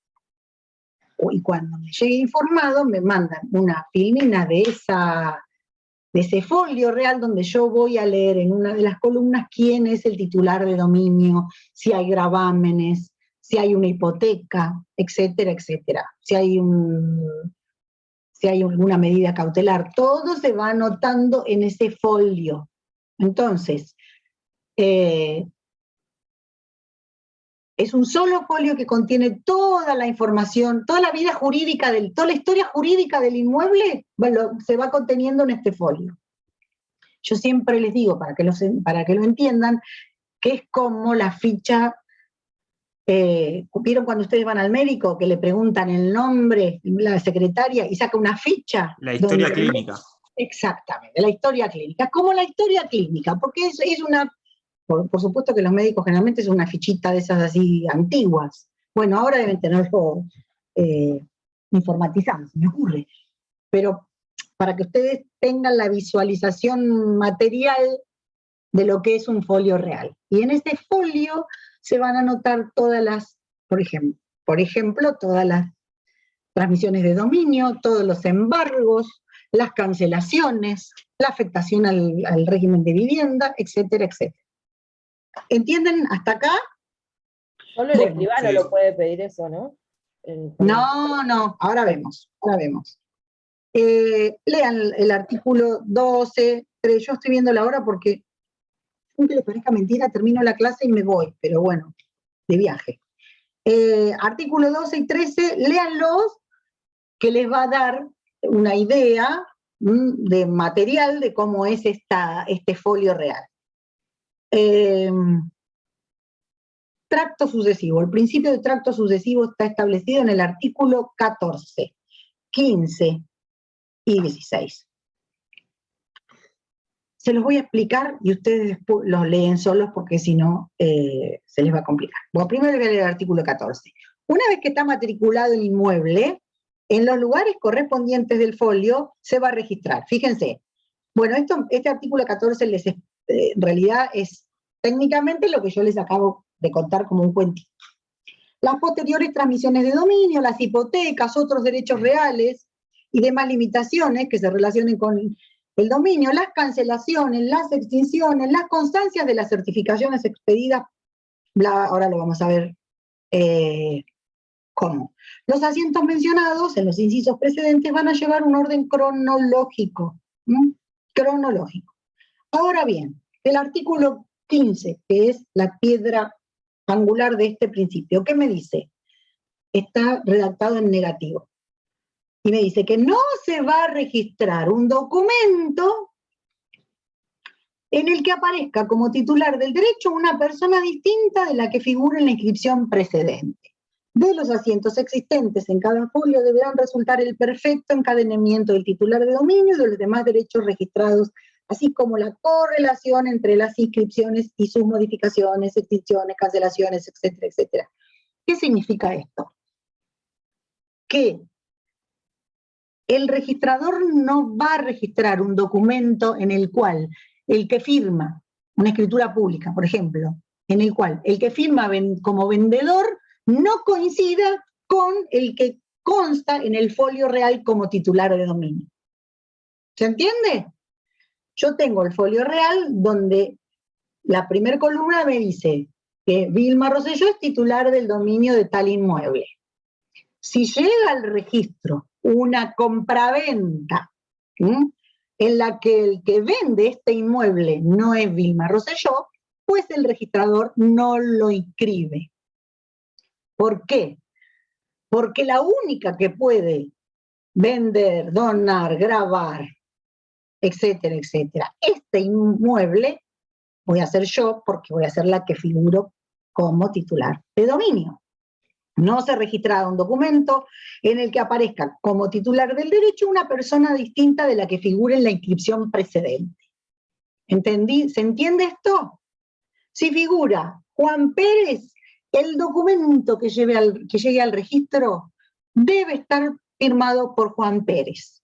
y cuando me llegue informado me mandan una filmina de ese folio real donde yo voy a leer en una de las columnas quién es el titular de dominio, si hay gravámenes, si hay una hipoteca, etcétera, etcétera. Si hay alguna medida cautelar, todo se va anotando en ese folio. Entonces, es un solo folio que contiene toda la información, toda la vida jurídica, toda la historia jurídica del inmueble, se va conteniendo en este folio. Yo siempre les digo, para que lo entiendan, que es como la ficha, ¿vieron cuando ustedes van al médico que le preguntan el nombre, la secretaria, y saca una ficha? La historia clínica. Exactamente, la historia clínica. Como la historia clínica, porque es una... Por supuesto que los médicos generalmente es una fichita de esas así antiguas. Bueno, ahora deben tenerlo informatizado, se me ocurre. Pero para que ustedes tengan la visualización material de lo que es un folio real. Y en ese folio se van a anotar todas las, por ejemplo, todas las transmisiones de dominio, todos los embargos, las cancelaciones, la afectación al régimen de vivienda, etcétera, etcétera. ¿Entienden hasta acá? Solo el escribano lo puede pedir eso, ¿no? No, ahora vemos. Lean el artículo 12, 3, yo estoy viendo la hora porque, aunque les parezca mentira, termino la clase y me voy, pero bueno, de viaje. Artículo 12 y 13, léanlos, que les va a dar una idea de material de cómo es este folio real. Tracto sucesivo. El principio de tracto sucesivo está establecido en el artículo 14, 15 y 16. Se los voy a explicar y ustedes después los leen solos porque si no se les va a complicar. Bueno, primero voy a leer el artículo 14. Una vez que está matriculado el inmueble, en los lugares correspondientes del folio se va a registrar. Fíjense. Bueno, este artículo 14 en realidad es técnicamente lo que yo les acabo de contar como un cuentito. Las posteriores transmisiones de dominio, las hipotecas, otros derechos reales y demás limitaciones que se relacionen con el dominio, las cancelaciones, las extinciones, las constancias de las certificaciones expedidas, ahora lo vamos a ver cómo. Los asientos mencionados en los incisos precedentes van a llevar un orden cronológico. Cronológico. Ahora bien, el artículo 15, que es la piedra angular de este principio, ¿qué me dice? Está redactado en negativo. Y me dice que no se va a registrar un documento en el que aparezca como titular del derecho una persona distinta de la que figura en la inscripción precedente. De los asientos existentes en cada folio deberán resultar el perfecto encadenamiento del titular de dominio y de los demás derechos registrados así como la correlación entre las inscripciones y sus modificaciones, extinciones, cancelaciones, etcétera, etcétera. ¿Qué significa esto? Que el registrador no va a registrar un documento en el cual el que firma, una escritura pública, por ejemplo, en el cual el que firma como vendedor no coincida con el que consta en el folio real como titular de dominio. ¿Se entiende? Yo tengo el folio real donde la primera columna me dice que Vilma Rosselló es titular del dominio de tal inmueble. Si llega al registro una compraventa en la que el que vende este inmueble no es Vilma Rosselló, pues el registrador no lo inscribe. ¿Por qué? Porque la única que puede vender, donar, grabar, etcétera, etcétera, este inmueble voy a ser yo, porque voy a ser la que figuro como titular de dominio. No se registra un documento en el que aparezca como titular del derecho una persona distinta de la que figure en la inscripción precedente. ¿Entendí? ¿Se entiende esto? Si figura Juan Pérez, el documento que llegue al registro debe estar firmado por Juan Pérez.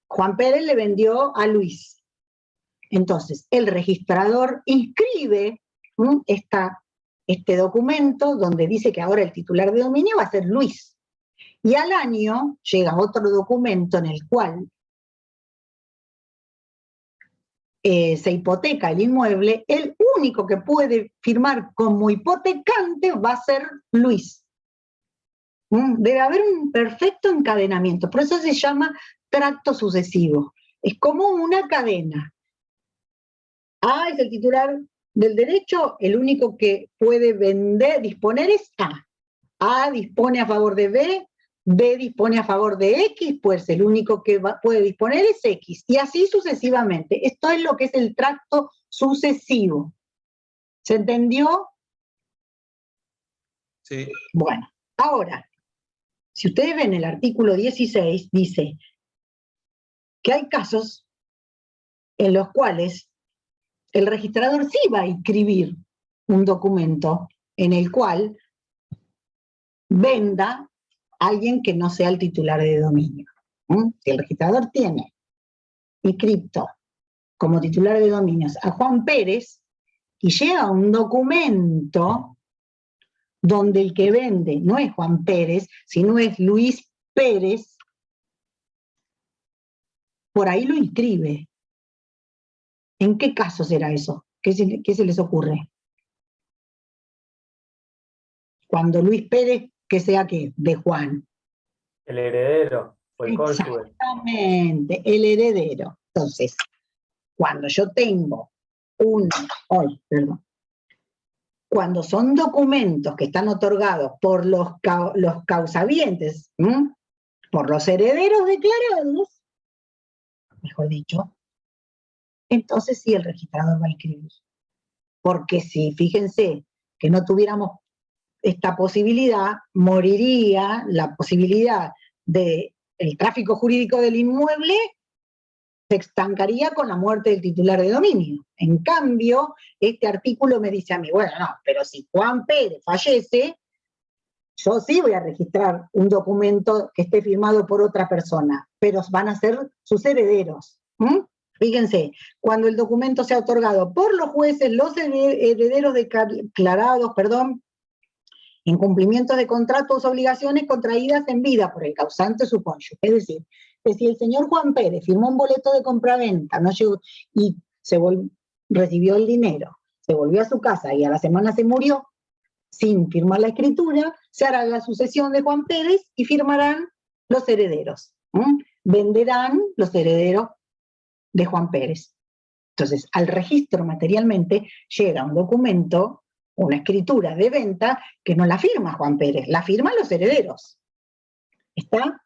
Juan Pérez le vendió a Luis. Entonces, el registrador inscribe este documento donde dice que ahora el titular de dominio va a ser Luis. Y al año llega otro documento en el cual se hipoteca el inmueble, el único que puede firmar como hipotecante va a ser Luis. Debe haber un perfecto encadenamiento, por eso se llama tracto sucesivo. Es como una cadena. A es el titular del derecho, el único que puede disponer es A. A dispone a favor de B, B dispone a favor de X, pues el único que puede disponer es X, y así sucesivamente. Esto es lo que es el tracto sucesivo. ¿Se entendió? Sí. Bueno, ahora, si ustedes ven el artículo 16, dice que hay casos en los cuales el registrador sí va a inscribir un documento en el cual venda a alguien que no sea el titular de dominio. Si el registrador tiene inscripto como titular de dominios a Juan Pérez y llega un documento donde el que vende no es Juan Pérez, sino es Luis Pérez, por ahí lo inscribe. ¿En qué caso será eso? ¿Qué se les ocurre? Cuando Luis Pérez, que sea ¿qué? De Juan. El heredero o el cónyuge. Exactamente, el heredero. Entonces, cuando yo tengo cuando son documentos que están otorgados por los causavientes, por los herederos declarados, mejor dicho, entonces sí el registrador va a inscribir. Porque si, fíjense, que no tuviéramos esta posibilidad, moriría la posibilidad del tráfico jurídico del inmueble, se estancaría con la muerte del titular de dominio. En cambio, este artículo me dice a mí, bueno, no, pero si Juan Pérez fallece, yo sí voy a registrar un documento que esté firmado por otra persona, pero van a ser sus herederos. Fíjense, cuando el documento sea otorgado por los jueces, los herederos declarados, en cumplimiento de contratos o obligaciones contraídas en vida por el causante o su cónyuge. Es decir, que si el señor Juan Pérez firmó un boleto de compraventa, no llegó, y recibió el dinero, se volvió a su casa y a la semana se murió, sin firmar la escritura, se hará la sucesión de Juan Pérez y firmarán los herederos. Venderán los herederos de Juan Pérez. Entonces, al registro materialmente llega un documento, una escritura de venta, que no la firma Juan Pérez, la firman los herederos. ¿Está?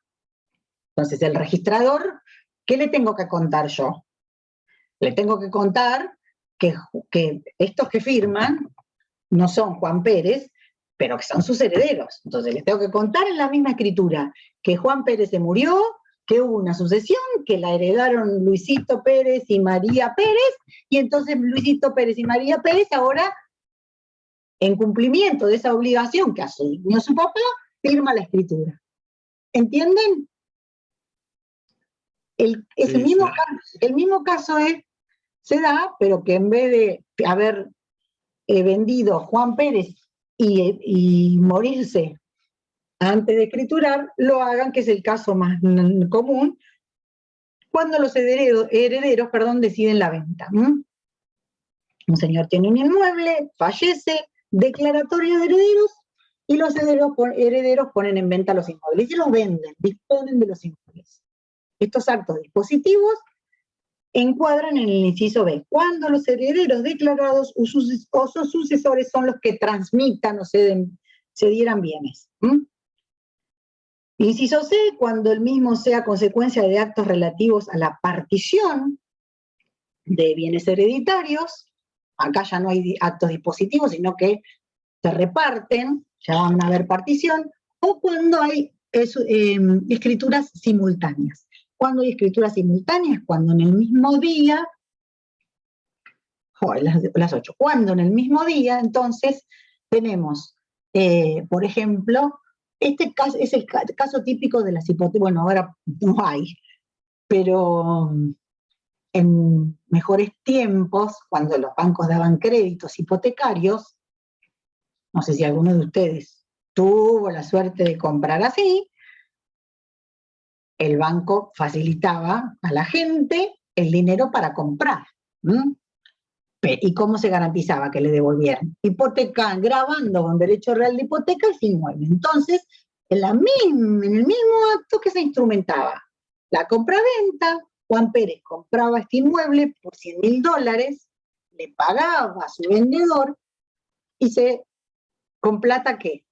Entonces, el registrador, ¿qué le tengo que contar yo? Le tengo que contar que estos que firman no son Juan Pérez, pero que son sus herederos. Entonces, les tengo que contar en la misma escritura que Juan Pérez se murió, que hubo una sucesión que la heredaron Luisito Pérez y María Pérez, y entonces Luisito Pérez y María Pérez ahora, en cumplimiento de esa obligación que asumió su papá, firma la escritura. ¿Entienden? El mismo caso se da, pero que en vez de haber vendido Juan Pérez y morirse antes de escriturar, lo hagan, que es el caso más común, cuando los herederos deciden la venta. Un señor tiene un inmueble, fallece, declaratoria de herederos, y los herederos ponen en venta los inmuebles, y los venden, disponen de los inmuebles. Estos actos dispositivos encuadran en el inciso B, cuando los herederos declarados o sus sucesores son los que transmitan o cedieran bienes. Inciso C, cuando el mismo sea consecuencia de actos relativos a la partición de bienes hereditarios. Acá ya no hay actos dispositivos, sino que se reparten, ya van a haber partición, o cuando hay escrituras simultáneas. Cuando hay escrituras simultáneas, cuando en el mismo día, las 8, cuando en el mismo día, entonces tenemos, por ejemplo, este caso es el caso típico de las hipotecas. Bueno, ahora no hay, pero en mejores tiempos, cuando los bancos daban créditos hipotecarios, no sé si alguno de ustedes tuvo la suerte de comprar así, el banco facilitaba a la gente el dinero para comprar. ¿Y cómo se garantizaba que le devolvieran? Grabando con derecho real de hipoteca ese inmueble. Entonces, en el mismo acto que se instrumentaba la compra-venta, Juan Pérez compraba este inmueble por $100.000, le pagaba a su vendedor, y ¿con plata qué?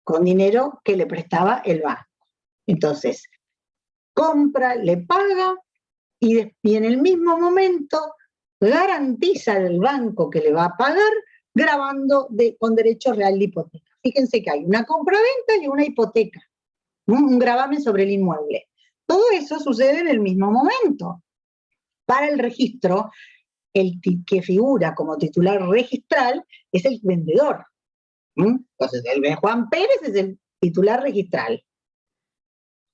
Con dinero que le prestaba el banco. Entonces, compra, le paga, y en el mismo momento garantiza al banco que le va a pagar, grabando con derecho real de hipoteca. Fíjense que hay una compra-venta y una hipoteca, un gravamen sobre el inmueble. Todo eso sucede en el mismo momento. Para el registro, el que figura como titular registral es el vendedor. Entonces, Juan Pérez es el titular registral.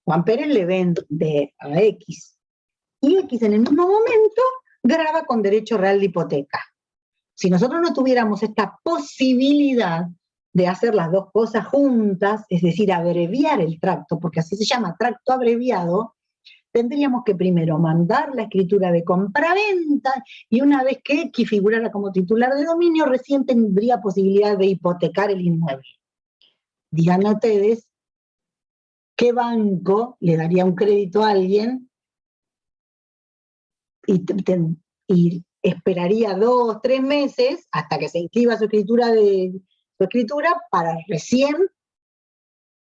Juan Pérez le vende a X, y X en el mismo momento graba con derecho real de hipoteca. Si nosotros no tuviéramos esta posibilidad de hacer las dos cosas juntas, es decir, abreviar el tracto, porque así se llama, tracto abreviado, tendríamos que primero mandar la escritura de compraventa, y una vez que X figurara como titular de dominio, recién tendría posibilidad de hipotecar el inmueble. Díganme ustedes, ¿qué banco le daría un crédito a alguien y esperaría 2 o 3 meses hasta que se inscriba su escritura para recién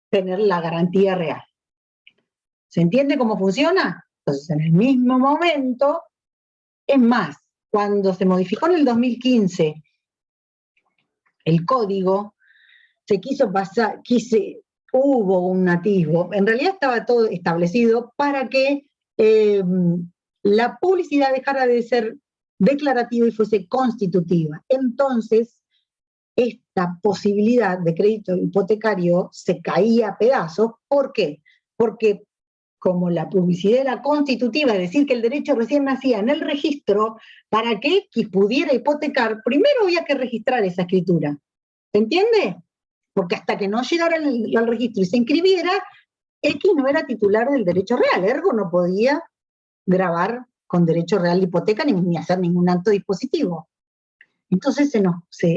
tener la garantía real? ¿Se entiende cómo funciona? Entonces, en el mismo momento, es más, cuando se modificó en el 2015 el código, hubo un atisbo, en realidad estaba todo establecido para que la publicidad dejara de ser declarativa y fuese constitutiva. Entonces, esta posibilidad de crédito hipotecario se caía a pedazos. ¿Por qué? Porque como la publicidad era constitutiva, es decir, que el derecho recién nacía en el registro, para que X pudiera hipotecar, primero había que registrar esa escritura. ¿Se entiende? Porque hasta que no llegara al registro y se inscribiera, X no era titular del derecho real, ergo no podía grabar con derecho real de hipoteca ni hacer ningún acto dispositivo. Entonces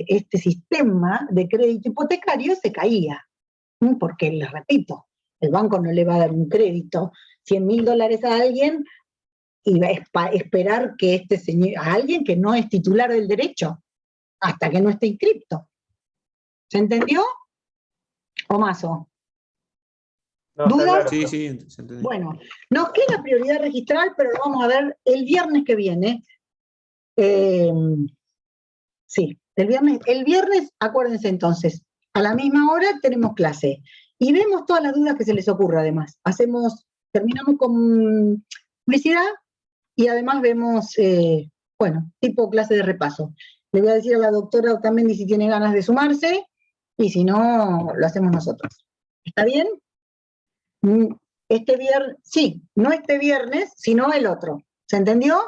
este sistema de crédito hipotecario se caía, porque, les repito, el banco no le va a dar un crédito, $100.000 a alguien, y va a esperar que a alguien que no es titular del derecho, hasta que no esté inscripto. ¿Se entendió? ¿O mazo? No, ¿Dudas? claro. Sí, se entendió. Bueno, nos queda prioridad registral, pero lo vamos a ver el viernes que viene. Sí, el viernes, acuérdense entonces, a la misma hora tenemos clase. Y vemos todas las dudas que se les ocurra además. Hacemos terminamos con publicidad y además vemos, bueno, tipo clase de repaso. Le voy a decir a la doctora Otamendi si tiene ganas de sumarse, y si no, lo hacemos nosotros. ¿Está bien? Este viernes, sí, no este viernes, sino el otro. ¿Se entendió?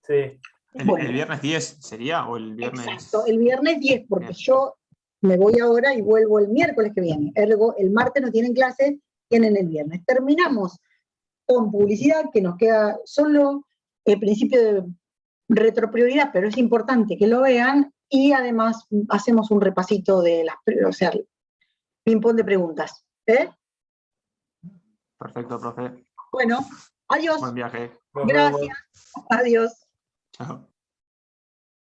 Sí. ¿El viernes 10 sería o el viernes? Exacto, el viernes 10, porque Bien. yo me voy ahora y vuelvo el miércoles que viene. Ergo, el martes no tienen clase, tienen el viernes. Terminamos con publicidad, que nos queda solo el principio de retroprioridad, pero es importante que lo vean, y además hacemos un repasito de las, o sea, ping-pong de preguntas. Perfecto, profe. Bueno, adiós. Buen viaje. Nos vemos. Gracias. Adiós. Chao.